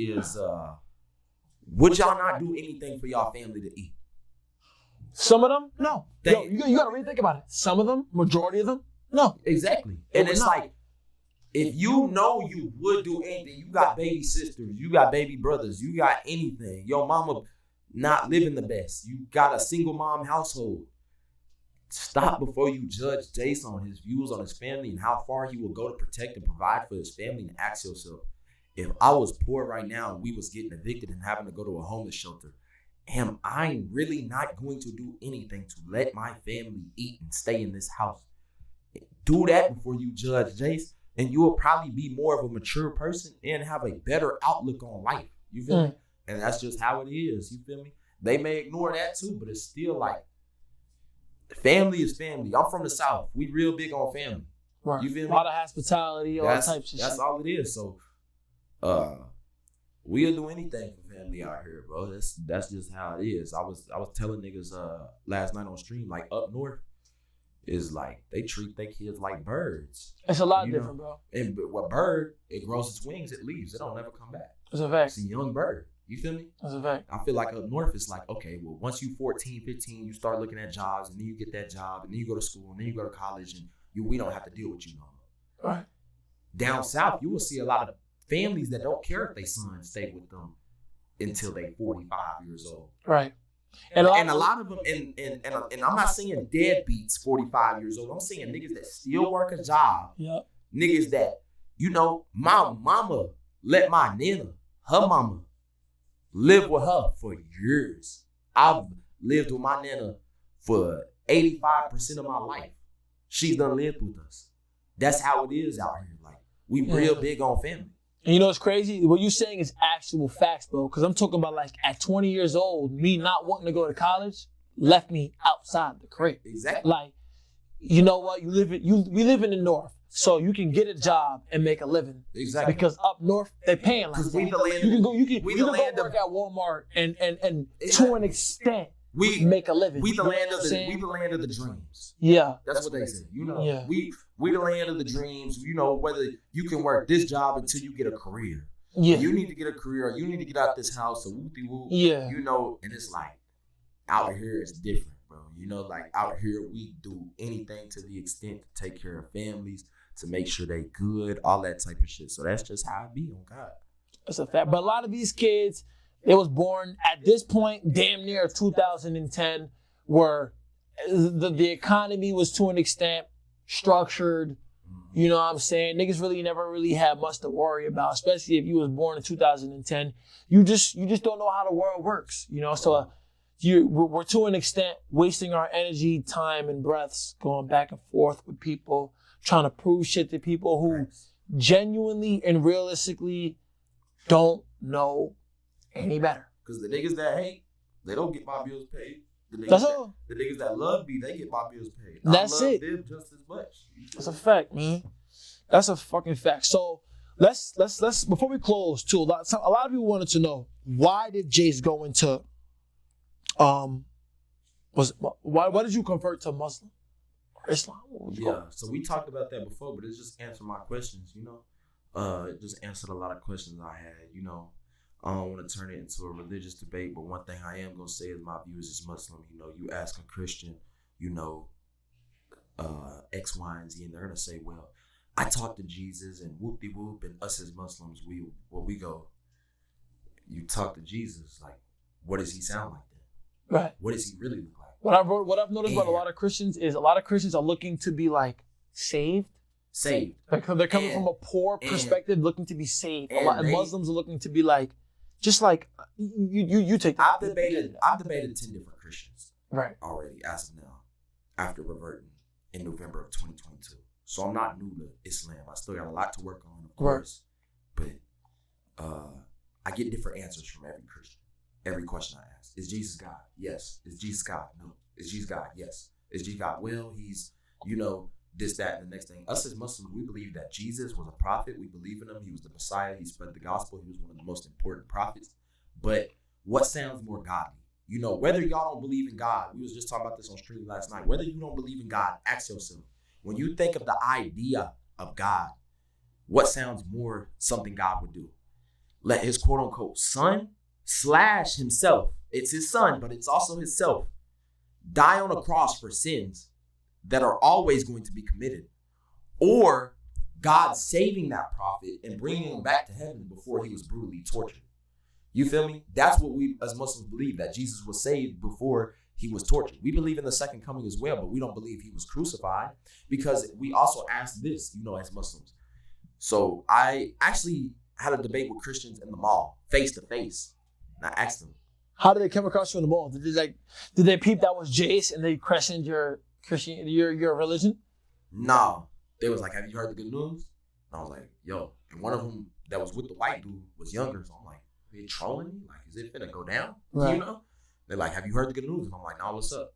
would y'all not do anything for y'all family to eat? Some of them, no. Yo, you gotta really think about it. Some of them, majority of them, no. Exactly. And it's like, if you know you would do anything, you got baby sisters, you got baby brothers, you got anything. Your mama not living the best. You got a single mom household. Stop before you judge Jace on his views on his family and how far he will go to protect and provide for his family, and ask yourself, if I was poor right now and we was getting evicted and having to go to a homeless shelter, am I really not going to do anything to let my family eat and stay in this house? Do that before you judge Jace, and you will probably be more of a mature person and have a better outlook on life. You feel me? And that's just how it is. You feel me? They may ignore that too, but it's still like family is family. I'm from the South. We real big on family. Right. You feel me? A lot of hospitality, all types of shit. That's all it is. So we'll do anything for family out here, bro. That's just how it is. I was telling niggas last night on stream, like up north is like they treat their kids like birds. It's a lot different, bro. And what bird, it grows its wings, it leaves. It don't never come back. It's a fact. It's a young bird. You feel me? That's a fact. I feel like up north, it's like, okay, well, once you 14, 15, you start looking at jobs, and then you get that job, and then you go to school, and then you go to college, and we don't have to deal with you no more. Right. Down south, you will see a lot of families that don't care if their sons stay with them until they 45 years old. Right. And a lot of them, and I'm not saying deadbeats 45 years old. I'm saying niggas that still work a job. Yep. Niggas that, my mama let my nana, her mama, live with her for years. I've lived with my nana for 85% of my life. She's done lived with us. That's how it is out here. Like, we real big on family. And you know what's crazy? What you're saying is actual facts, bro. Because I'm talking about like at 20 years old, me not wanting to go to college left me outside the crib. Exactly. Like, you know what? We live in the north, so you can get a job and make a living. Exactly. Because up north they're paying like that. We the land. You can go work at Walmart and to an extent we make a living. We the land of the dreams. Yeah. That's what they say. Yeah. We the land of the dreams. Whether you can work this job until you get a career. Yeah. You need to get a career. You need to get out this house. So whoopty whoop. Yeah. And it's like out here it's different, bro. Like out here we do anything to the extent to take care of families, to make sure they good, all that type of shit. So that's just how it be on God. That's a fact. But a lot of these kids, they was born at this point, damn near 2010, where the economy was to an extent structured. You know what I'm saying? Niggas really never really had much to worry about, especially if you was born in 2010. You just don't know how the world works, So we're to an extent wasting our energy, time, and breaths going back and forth with people, trying to prove shit to people who genuinely and realistically don't know any better. Because the niggas that hate, they don't get my bills paid. The niggas that love me, they get my bills paid. That's it. Them just as much. That's a fact, man. That's a fucking fact. So let's before we close too. A lot of people wanted to know, why did Jace go into why did you convert to Muslim or Islam? Yeah, so we talked about that before, but it just answered my questions. It just answered a lot of questions I had. I don't want to turn it into a religious debate, but one thing I am gonna say is my views as Muslim. You ask a Christian, X, Y, and Z, and they're gonna say, well, I talked to Jesus and whoop de whoop, and us as Muslims, we go. You talk to Jesus, like, what does he sound like then? Right. What does he really look like? What I've noticed about a lot of Christians is a lot of Christians are looking to be like saved. Like they're coming from a poor perspective, looking to be saved. A lot of Muslims are looking to be like, just like you take. I've debated 10 different Christians already as of now, after reverting in November of 2022. So I'm not new to Islam. I still got a lot to work on, of course. But I get different answers from every Christian. Every question I ask. Is Jesus God? Yes. Is Jesus God? No. Is Jesus God? Yes. Is Jesus God? Well, he's, this, that, and the next thing. Us as Muslims, we believe that Jesus was a prophet. We believe in him. He was the Messiah. He spread the gospel. He was one of the most important prophets. But what sounds more godly? Whether y'all don't believe in God, we was just talking about this on stream last night. Whether you don't believe in God, ask yourself, when you think of the idea of God, what sounds more something God would do? Let his quote unquote son / himself, it's his son, but it's also himself, die on a cross for sins that are always going to be committed, or God saving that prophet and bringing him back to heaven before he was brutally tortured. You feel me? That's what we as Muslims believe, that Jesus was saved before he was tortured. We believe in the second coming as well, but we don't believe he was crucified, because we also ask this, as Muslims. So I actually had a debate with Christians in the mall, face to face. And I asked them, how did they come across you in the mall? Did they peep that was Jace and they questioned your religion? No. They was like, have you heard the good news? And I was like, yo. And one of them that was with the white dude was younger. So I'm like, are they trolling me? Like, is it finna go down? Right. You know? They're like, have you heard the good news? And I'm like, nah, what's up?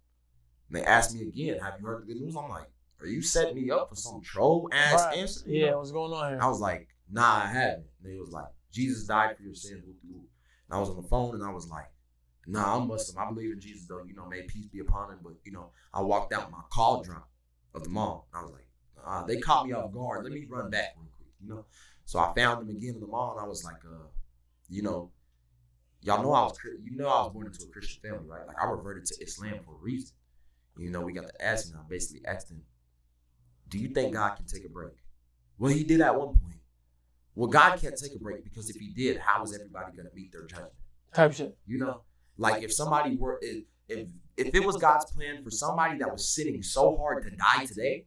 And they asked me again, have you heard the good news? I'm like, are you setting me up for some troll ass answer? Yeah, what's going on here? I was like, nah, I haven't. And they was like, Jesus died for your sins. And I was on the phone and I was like, nah, I'm Muslim. I believe in Jesus though. You know, may peace be upon him. But, you know, I walked out, my call dropped of the mall. And I was like, they caught me off guard. Let me run back real quick, you know. So I found them again in the mall and I was like, you know, y'all know I was born into a Christian family, right? Like I reverted to Islam for a reason. You know, we got the ask and I basically asked him, do you think God can take a break? Well, he did at one point. Well, God can't take a break because if he did, how is everybody going to meet their judgment? Type shit. You know, like if somebody were, if it was God's plan for somebody that was sitting so hard to die today,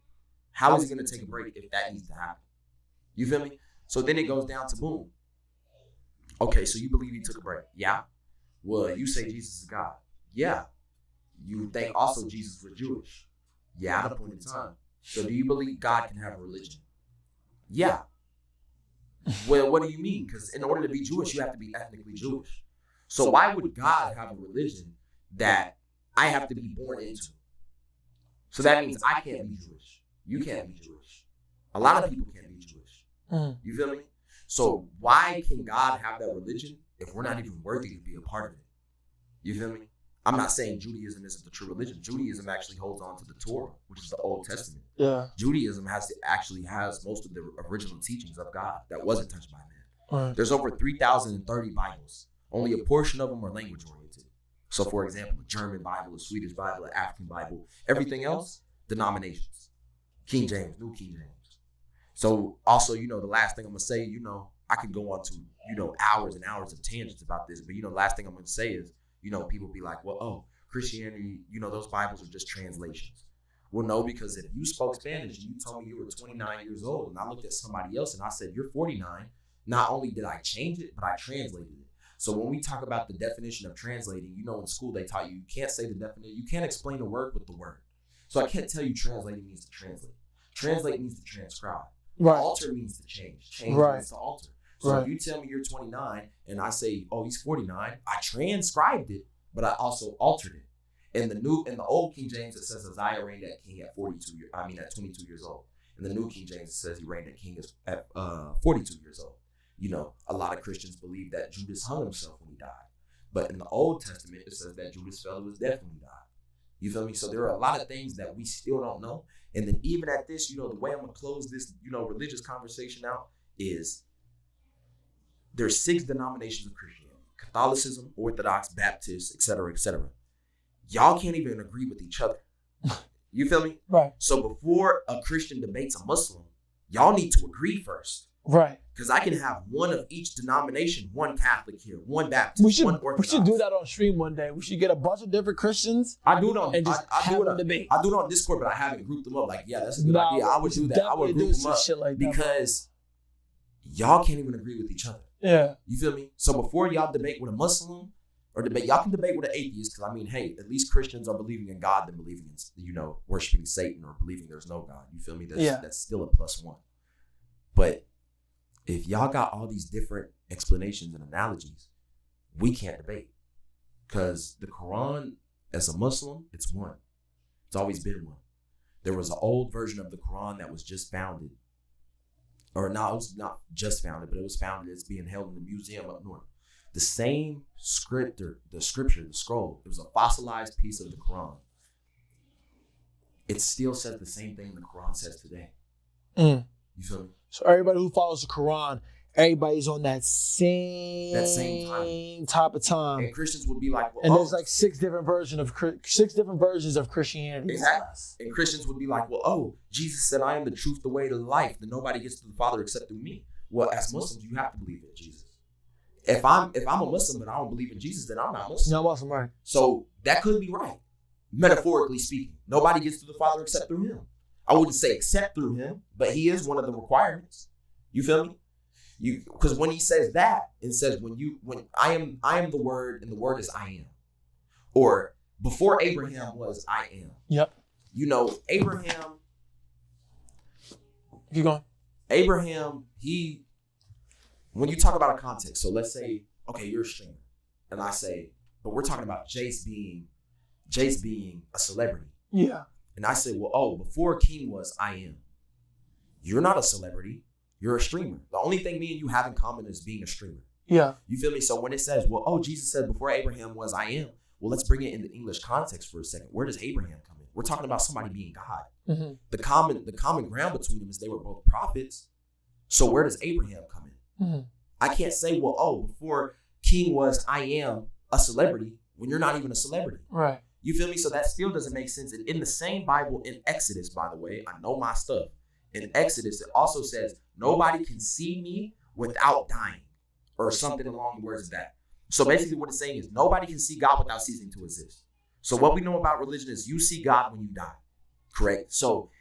how is he going to take a break if that needs to happen? You feel me? So then it goes down to boom. Okay, so you believe he took a break? Yeah. Well, you say Jesus is God? Yeah. You think also Jesus was Jewish? Yeah, at a point in time. So do you believe God can have a religion? Yeah. Well, what do you mean? Because in order to be Jewish, you have to be ethnically Jewish. So why would God have a religion that I have to be born into? So that means I can't be Jewish. You can't be Jewish. A lot of people can't be Jewish. You feel me? So why can God have that religion if we're not even worthy to be a part of it? You feel me? I'm not saying Judaism isn't the true religion. Judaism actually holds on to the Torah, which is the Old Testament. Yeah. Judaism actually has most of the original teachings of God that wasn't touched by man. There's over 3,030 Bibles. Only a portion of them are language oriented. So for example, a German Bible, a Swedish Bible, an African Bible, everything else, denominations. King James, New King James. So also, you know, the last thing I'm going to say, you know, I could go on to, you know, hours and hours of tangents about this, but you know, the last thing I'm going to say is, you know, people be like, well, oh, Christianity, you know, those Bibles are just translations. Well, no, because if you spoke Spanish and you told me you were 29 years old and I looked at somebody else and I said, you're 49, not only did I change it, but I translated it. So when we talk about the definition of translating, you know, in school they taught you can't say the definition, you can't explain a word with the word. So I can't tell you translating means to translate. Translate means to transcribe. Right. Alter means to change. Change means to alter. So if you tell me you're 29 and I say, oh, he's 49, I transcribed it, but I also altered it. In the old King James, it says Uzziah reigned at king at 22 years old. In the new King James, it says he reigned at king at 42 years old. You know, a lot of Christians believe that Judas hung himself when he died. But in the Old Testament, it says that Judas fell to his death when he died. You feel me? So there are a lot of things that we still don't know. And then even at this, you know, the way I'm going to close this, you know, religious conversation out is there's 6 denominations of Christianity: Catholicism, Orthodox, Baptist, etc., etc. Y'all can't even agree with each other. You feel me? Right. So before a Christian debates a Muslim, y'all need to agree first. Right. Because I can have one of each denomination, one Catholic here, one Baptist, one Orthodox. We should do that on stream one day. We should get a bunch of different Christians. I do it on, and just have a debate. I do it on Discord, but I haven't grouped them up. Like, yeah, that's a good idea. I would do that. I would group them up shit like that, because y'all can't even agree with each other. Yeah. You feel me? So before y'all debate with a Muslim or y'all can debate with an atheist, because I mean, hey, at least Christians are believing in God than believing in, you know, worshiping Satan or believing there's no God. You feel me? That's still a +1. But if y'all got all these different explanations and analogies, we can't debate. Because the Quran, as a Muslim, it's one. It's always been one. There was an old version of the Quran that was just founded. Or no, it was not just founded, but it was founded as being held in the museum up north. The same scripture, the scroll, it was a fossilized piece of the Quran. It still says the same thing the Quran says today. You feel me? So everybody who follows the Quran, everybody's on that same type of time. And Christians would be like, well, and there's like 6 different versions of Christianity. Exactly. And Christians would be like, well, oh, Jesus said, I am the truth, the way, the life, that nobody gets to the Father except through me. Well, as Muslims, you have to believe in Jesus. If I'm a Muslim and I don't believe in Jesus, then I'm not Muslim. No, Muslim, right? So that could be right, metaphorically speaking. Nobody gets to the Father except through him. I wouldn't say except through him, but he is one of the requirements. You feel me? Because when he says that, it says when I am the word, and the word is I am. Or before Abraham was I am. Yep. You know, Abraham. Keep going. Abraham, when you talk about a context, so let's say, okay, you're a streamer, and I say, but we're talking about Jace being a celebrity. Yeah. And I say, well, before King was, I am. You're not a celebrity. You're a streamer. The only thing me and you have in common is being a streamer. Yeah. You feel me? So when it says, Jesus said before Abraham was, I am. Well, let's bring it in the English context for a second. Where does Abraham come in? We're talking about somebody being God. Mm-hmm. The common ground between them is they were both prophets. So where does Abraham come in? Mm-hmm. I can't say, before King was, I am a celebrity when you're not even a celebrity. Right. You feel me? So that still doesn't make sense. And in the same Bible, in Exodus, by the way, I know my stuff. In Exodus, it also says, nobody can see me without dying, or something along the words of that. So basically what it's saying is nobody can see God without ceasing to exist. So what we know about religion is you see God when you die, correct? So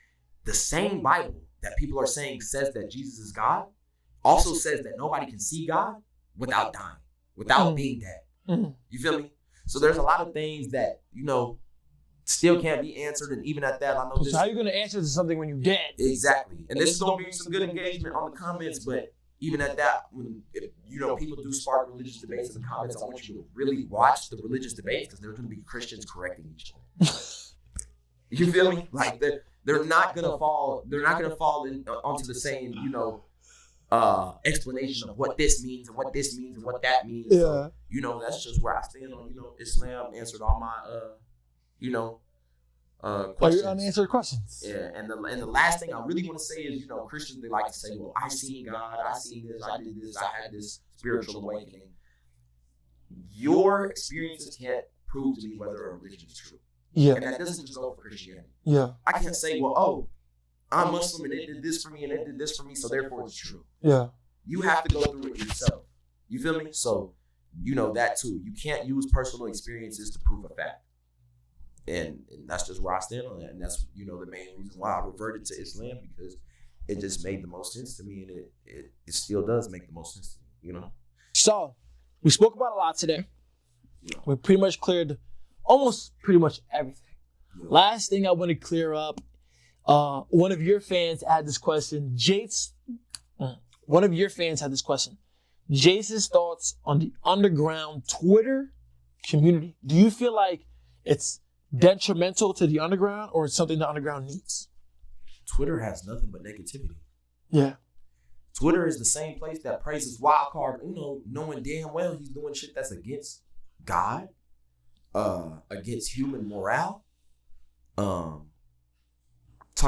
the same Bible that people are saying says that Jesus is God also says that nobody can see God without dying, without being dead. Mm-hmm. You feel me? So there's a lot of things that, still can't be answered. And even at that, I know this. So how are you going to answer to something when you're dead? Exactly. And this is going to be some good engagement on the comments. But even at that, when people do spark religious debates in the comments, I want you to really watch the religious debates because there's going to be Christians correcting each other. You feel me? Like they're not going to fall. They're not going to fall onto the same, explanation of what this means and what this means and what that means. Yeah. So, that's just where I stand on, Islam answered all my, questions. Your unanswered questions. Yeah, and the last thing I really want to say is, Christians, they like to say, well, I seen God, I seen this, I did this, I had this spiritual awakening. Your experiences can't prove to me whether a religion is true. Yeah. And that doesn't just go for Christianity. Yeah. I can't say, well, I'm Muslim and it did this for me and it did this for me, so therefore it's true. Yeah. You have to go through it yourself. You feel me? So, that too. You can't use personal experiences to prove a fact. And that's just where I stand on that. And that's, the main reason why I reverted to Islam, because it just made the most sense to me. And it still does make the most sense to me, So, we spoke about a lot today. We pretty much cleared almost pretty much everything. Yeah. Last thing I want to clear up, one of your fans had this question. Jace, one of your fans had this question. Jace's thoughts on the underground Twitter community. Do you feel like it's detrimental to the underground, or it's something the underground needs? Twitter has nothing but negativity. Yeah. Twitter is the same place that praises Wildcard Uno, knowing damn well he's doing shit that's against God, against human morale, talking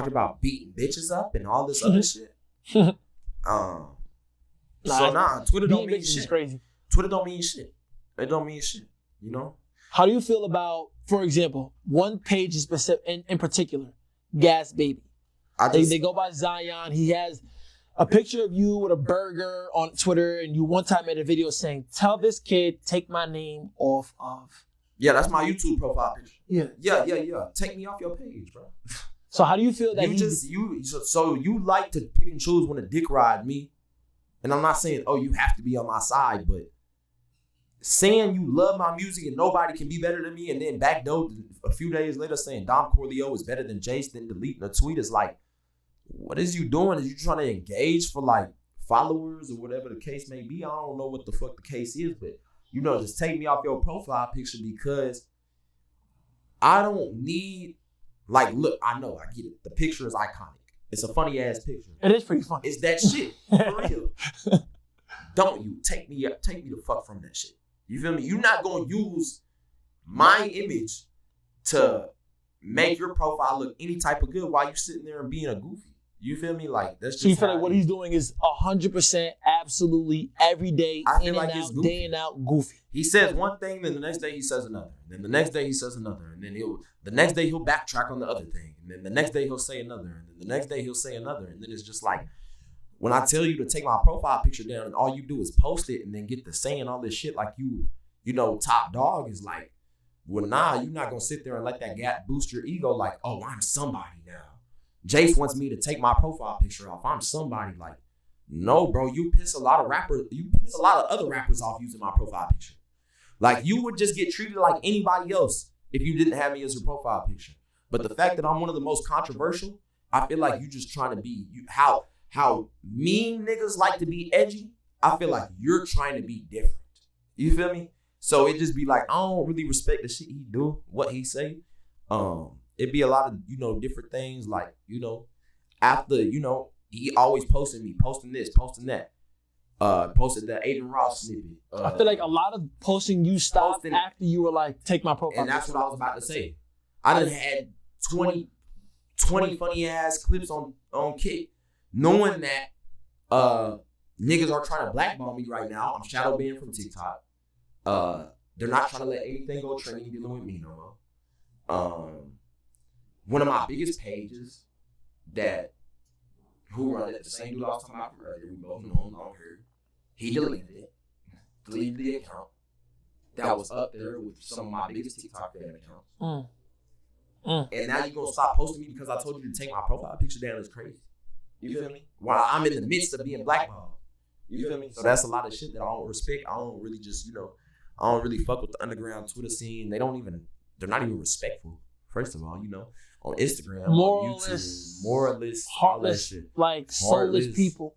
about beating bitches up and all this other shit. Twitter don't mean shit. Is crazy. Twitter don't mean shit. It don't mean shit. How do you feel about, for example, one page is specific, in particular, Gas Baby? They go by Zion. He has a picture of you with a burger on Twitter, and you one time made a video saying, "Tell this kid, take my name off of." Yeah, that's my YouTube profile picture. Yeah. Take me off your page, bro. So how do you feel that you like to pick and choose when a dick ride me? And I'm not saying, you have to be on my side, but saying you love my music and nobody can be better than me, and then backdoor a few days later saying Dom Corleo is better than Jace, then deleting a tweet is like, what is you doing? Is you trying to engage for like followers or whatever the case may be? I don't know what the fuck the case is, but just take me off your profile picture, because I don't need, look, I know, I get it. The picture is iconic. It's a funny ass picture. It is pretty funny. It's that shit, for real. Don't you take me the fuck from that shit. You feel me? You're not gonna use my image to make your profile look any type of good while you sitting there and being a goofy. You feel me? That's just. So you feel like what he's doing is 100% absolutely every day, in and out, day in out, goofy. He says one thing, then the next day he says another. Then the next day he says another, and then the next day he'll backtrack on the other thing, and then the next day he'll say another, and then the next day he'll say another, and then it's just like, when I tell you to take my profile picture down and all you do is post it and then get to saying all this shit like top dog, is like, well, nah, you're not gonna sit there and let that gap boost your ego like, oh, I'm somebody now. Jace wants me to take my profile picture off. I'm somebody. Like, no, bro, you piss a lot of other rappers off using my profile picture. Like, you would just get treated like anybody else if you didn't have me as your profile picture. But the fact that I'm one of the most controversial, I feel like you just trying to be, how mean niggas like to be edgy, I feel like you're trying to be different. You feel me? So it just be like, I don't really respect the shit he do, what he say. It be a lot of, different things like, after, he always posting this, posting that. Posted the Aiden Ross snippet. I feel like a lot of posting you stopped after you were like, take my profile. And that's what I was about to say. I done had 20 funny ass clips on Kick, knowing that niggas are trying to blackball me right now. I'm shadow banned from TikTok. They're not trying to let anything go trending dealing with me no more. One of my biggest pages who run it, the same dude I was talking about from earlier, we both know him on here. He deleted it. Deleted the account. That was up there with some of my biggest TikTok fan accounts. And now you're going to stop posting me because I told you to take my profile picture down. It's crazy. You feel me? While I'm in the midst of being blackballed. You feel me? So that's a lot of shit that I don't respect. I don't really just, I don't really fuck with the underground Twitter scene. They're not even respectful. First of all, on Instagram, moralist, on YouTube, heartless, like soulless people.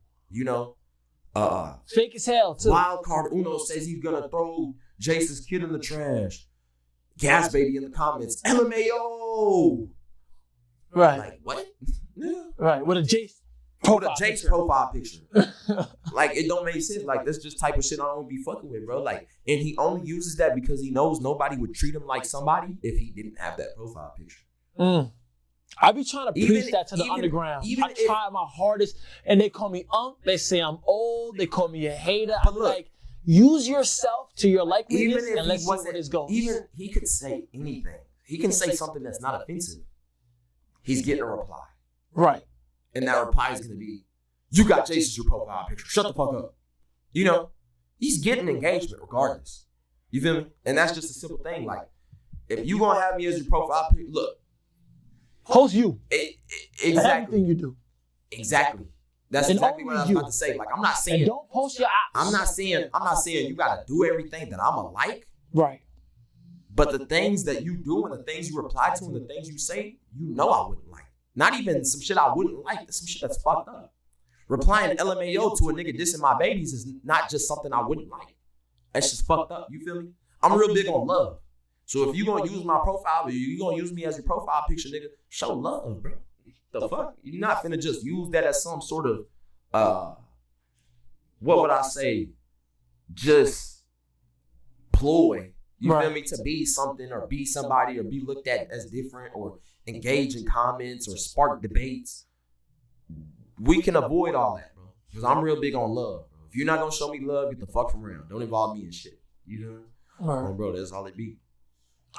Fake as hell too. Wildcard Uno says he's gonna throw Jace's kid in the trash. Gas baby in the comments. LMAO. Right. Like what? Right. With a Jace profile picture. Like it don't make sense. Like that's just type of shit I don't be fucking with, bro. Like, and he only uses that because he knows nobody would treat him like somebody if he didn't have that profile picture. I be trying to preach that to the underground. I try my hardest, and they call me They say I'm old. They call me a hater. I'm like, use yourself to your likeliness, and let's see where this goes. Even he could say anything. He can say something that's not offensive. He's getting a reply, right? And that reply is going to be, "You got Jace as your profile picture. Shut the fuck up." He's getting engagement regardless. You feel me? And that's just a simple thing. Like, if you gonna have me as your profile picture, look. Post you. Exactly. Everything you do. Exactly. That's and exactly what I was about to say. Like, I'm not saying. And don't post your ops. I'm not saying you gotta do everything that I'm a like. Right. But the things that you do and the things you reply to and the things you say, I wouldn't like. Not even some shit I wouldn't like. Some shit that's fucked up. Replying LMAO to a nigga dissing my babies is not just something I wouldn't like. That's just fucked up. You feel me? I'm real big on love. So if you gonna use my profile, or you gonna use me as your profile picture, nigga, show love, bro. The fuck? You're not finna just use that as some sort of, what would I say? Just ploy. You feel me? To be something or be somebody or be looked at as different or engage in comments or spark debates. We can avoid all that, bro. Because I'm real big on love, bro. If you're not gonna show me love, get the fuck from around. Don't involve me in shit. You know? Right. Bro, that's all it be.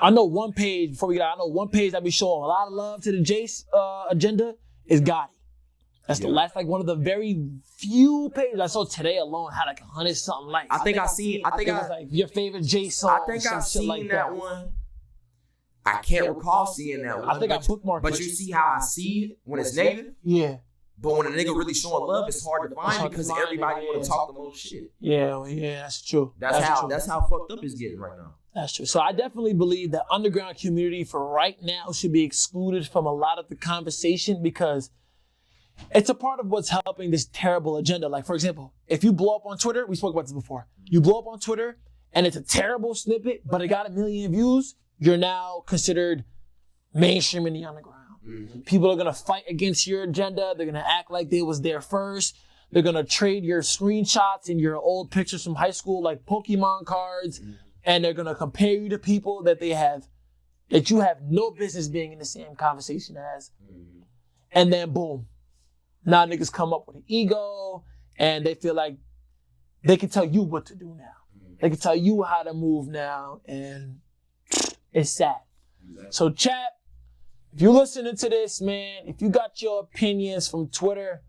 I know one page, before we get out, I know one page that be showing a lot of love to the Jace agenda is Gotti. That's the last, like one of the very few pages I saw today alone had like 100-something likes. I think it was like your favorite Jace song. I think I've seen like that one. I can't recall seeing that one. I think I bookmarked it. But you see how I see it when it's negative? Yeah. But when a nigga really showing love, it's hard to find because everybody want to talk the most shit. Yeah, that's true. That's how fucked up it's getting right now. That's true. So I definitely believe the underground community for right now should be excluded from a lot of the conversation because it's a part of what's helping this terrible agenda. Like, for example, if you blow up on Twitter, we spoke about this before. You blow up on Twitter and it's a terrible snippet, but it got 1 million views, you're now considered mainstream in the underground. Mm-hmm. People are going to fight against your agenda. They're going to act like they was there first. They're going to trade your screenshots and your old pictures from high school like Pokemon cards. Mm-hmm. And they're going to compare you to people that you have no business being in the same conversation as. Mm-hmm. And then boom. Now niggas come up with an ego and they feel like they can tell you what to do now. Mm-hmm. They can tell you how to move now. And it's sad. Exactly. So chat, if you're listening to this, man, if you got your opinions from Twitter,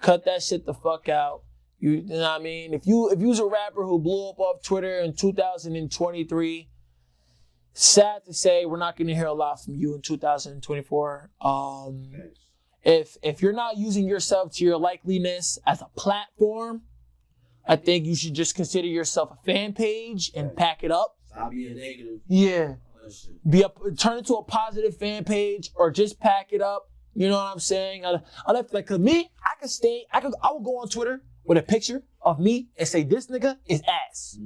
cut that shit the fuck out. You know what I mean? If you's a rapper who blew up off Twitter in 2023, sad to say we're not going to hear a lot from you in 2024. If you're not using yourself to your likeliness as a platform, I think you should just consider yourself a fan page and pack it up. Stop being negative. Yeah. Turn it to a positive fan page or just pack it up. You know what I'm saying? I like, cause me, I would go on Twitter with a picture of me and say, this nigga is ass.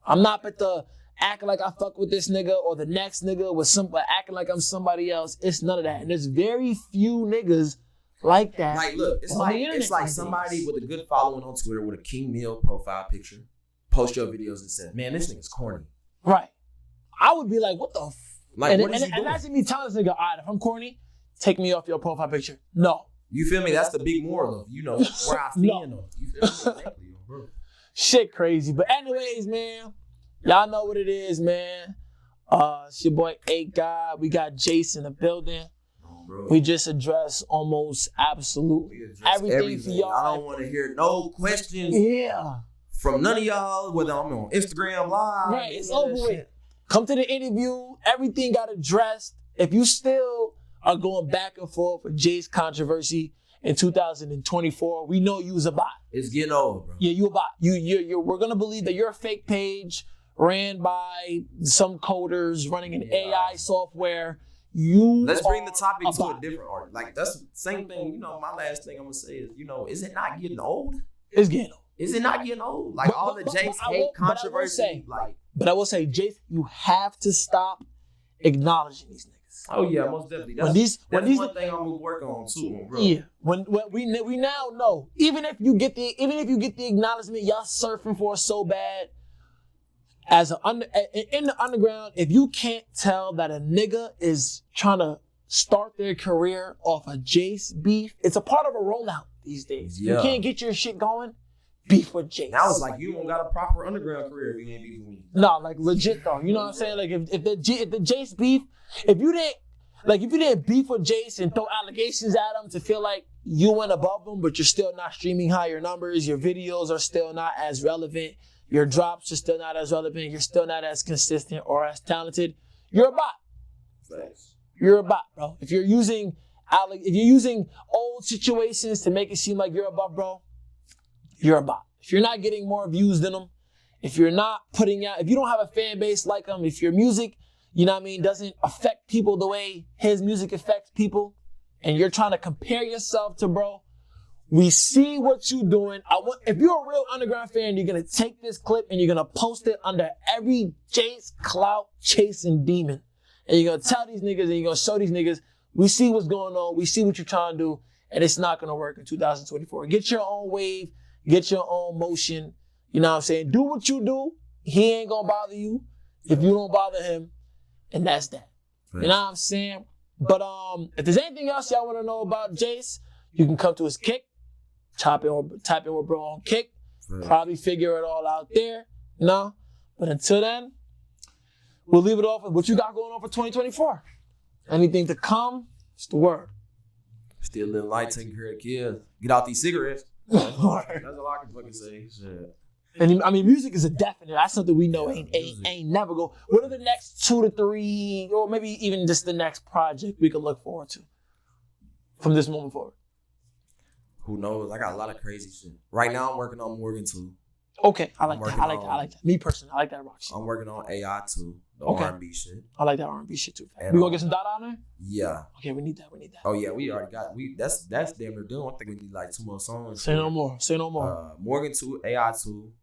I'm not but the acting like I fuck with this nigga or the next nigga with acting like I'm somebody else. It's none of that. And there's very few niggas like that. Like, look, it's like somebody with a good following on Twitter with a Kingmil profile picture, post your videos and say, man, this nigga's corny. Right. I would be like, what the like, what is he doing? Imagine me telling this nigga, all right, if I'm corny, take me off your profile picture. No. You feel me? That's the big moral of, where I stand on. You feel me? Exactly, bro. Shit crazy. But anyways, man, y'all know what it is, man. It's your boy 8 God. We got Jace in the building. Bro. We just addressed almost absolutely everything for y'all. I don't want to hear no questions. Yeah. From none of y'all, whether I'm on Instagram Live. Right, it's over with. Come to the interview. Everything got addressed. If you still are going back and forth with Jace controversy in 2024, we know you was a bot. It's getting old, bro. Yeah, you a bot. We're gonna believe that you're a fake page ran by some coders running an AI software. Let's bring the topic to a different art. Like, that's the same thing. My last thing I'm gonna say is, is it not getting old? It's getting old. Is it not getting old? Like, all the Jace hate controversy. But I will say, Jace, you have to stop acknowledging these niggas. Oh yeah, most definitely. That's one thing I'm gonna work on too, bro. Yeah. When we now know, even if you get the acknowledgement y'all surfing for so bad, in the underground, if you can't tell that a nigga is trying to start their career off a Jace beef, it's a part of a rollout these days. Yeah. You can't get your shit going, beef with Jace. Now it's like you don't got a proper underground career if you ain't beef with me. No, like legit though. You know what I'm saying? Like if the Jace beef, if you didn't beef with Jace and throw allegations at him to feel like you went above him, but you're still not streaming higher numbers, your videos are still not as relevant, your drops are still not as relevant, you're still not as consistent or as talented, you're a bot. Thanks. You're a bot, bro. If you're using old situations to make it seem like you're above, bro, you're a bot. If you're not getting more views than them, if you're not putting out, if you don't have a fan base like him, if your music, doesn't affect people the way his music affects people, and you're trying to compare yourself to bro, we see what you're doing. If you're a real underground fan, you're gonna take this clip and you're gonna post it under every Jace clout chasing demon. And you're gonna tell these niggas and you're gonna show these niggas, we see what's going on, we see what you're trying to do, and it's not gonna work in 2024. Get your own wave, get your own motion, you know what I'm saying? Do what you do, he ain't gonna bother you if you don't bother him, and that's that. Right. You know what I'm saying? But if there's anything else y'all wanna know about Jace, you can come to his Kick, type in with bro on Kick, right. Probably figure it all out there, But until then, we'll leave it off with what you got going on for 2024. Anything to come, it's the word. Still living light, taking care of kids. Get out these cigarettes. That's all I can fucking say. Shit. And music is a definite. That's something we know ain't never go. What are the next 2 to 3, or maybe even just the next project we can look forward to from this moment forward? Who knows? I got a lot of crazy shit. Right now, I'm working on Morgan 2. Okay, I like that. Me personally, I like that rock shit. I'm working on AI 2, the R&B shit. I like that R&B shit too. We gonna get some data on there? Yeah. Okay, we need that. Oh yeah, we already got. That's damn near done. I think we need like 2 more songs. Say no more. Morgan 2, AI 2.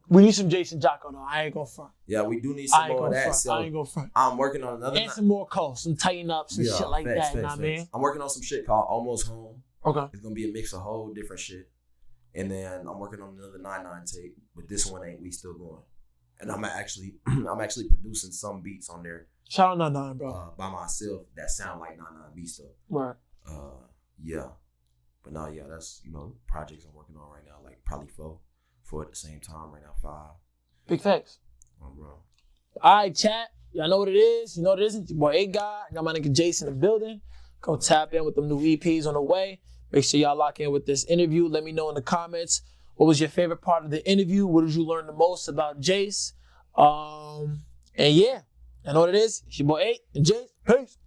We need some Jason Jocko though. I ain't gonna front. Yeah, we do need some more of that. So I ain't gonna front. I'm working on another. And some more calls, some tighten ups and shit like that. You know what I mean? I'm working on some shit called Almost Home. Okay. It's gonna be a mix of whole different shit. And then I'm working on another 99 tape, but this one ain't. We still going. And I'm actually producing some beats on there. Shout out 99, bro. By myself that sound like 99 beats though. Right. Yeah. But now, yeah, that's projects I'm working on right now. Like probably 4 at the same time right now. 5. Big facts. Oh, bro. All right, chat. Y'all know what it is. You know what it isn't. Your boy 8 God. Got my nigga Jace in the building. Go tap in with them new EPs on the way. Make sure y'all lock in with this interview. Let me know in the comments what was your favorite part of the interview. What did you learn the most about Jace? And yeah, I know what it is. It's your boy 8 and Jace. Peace.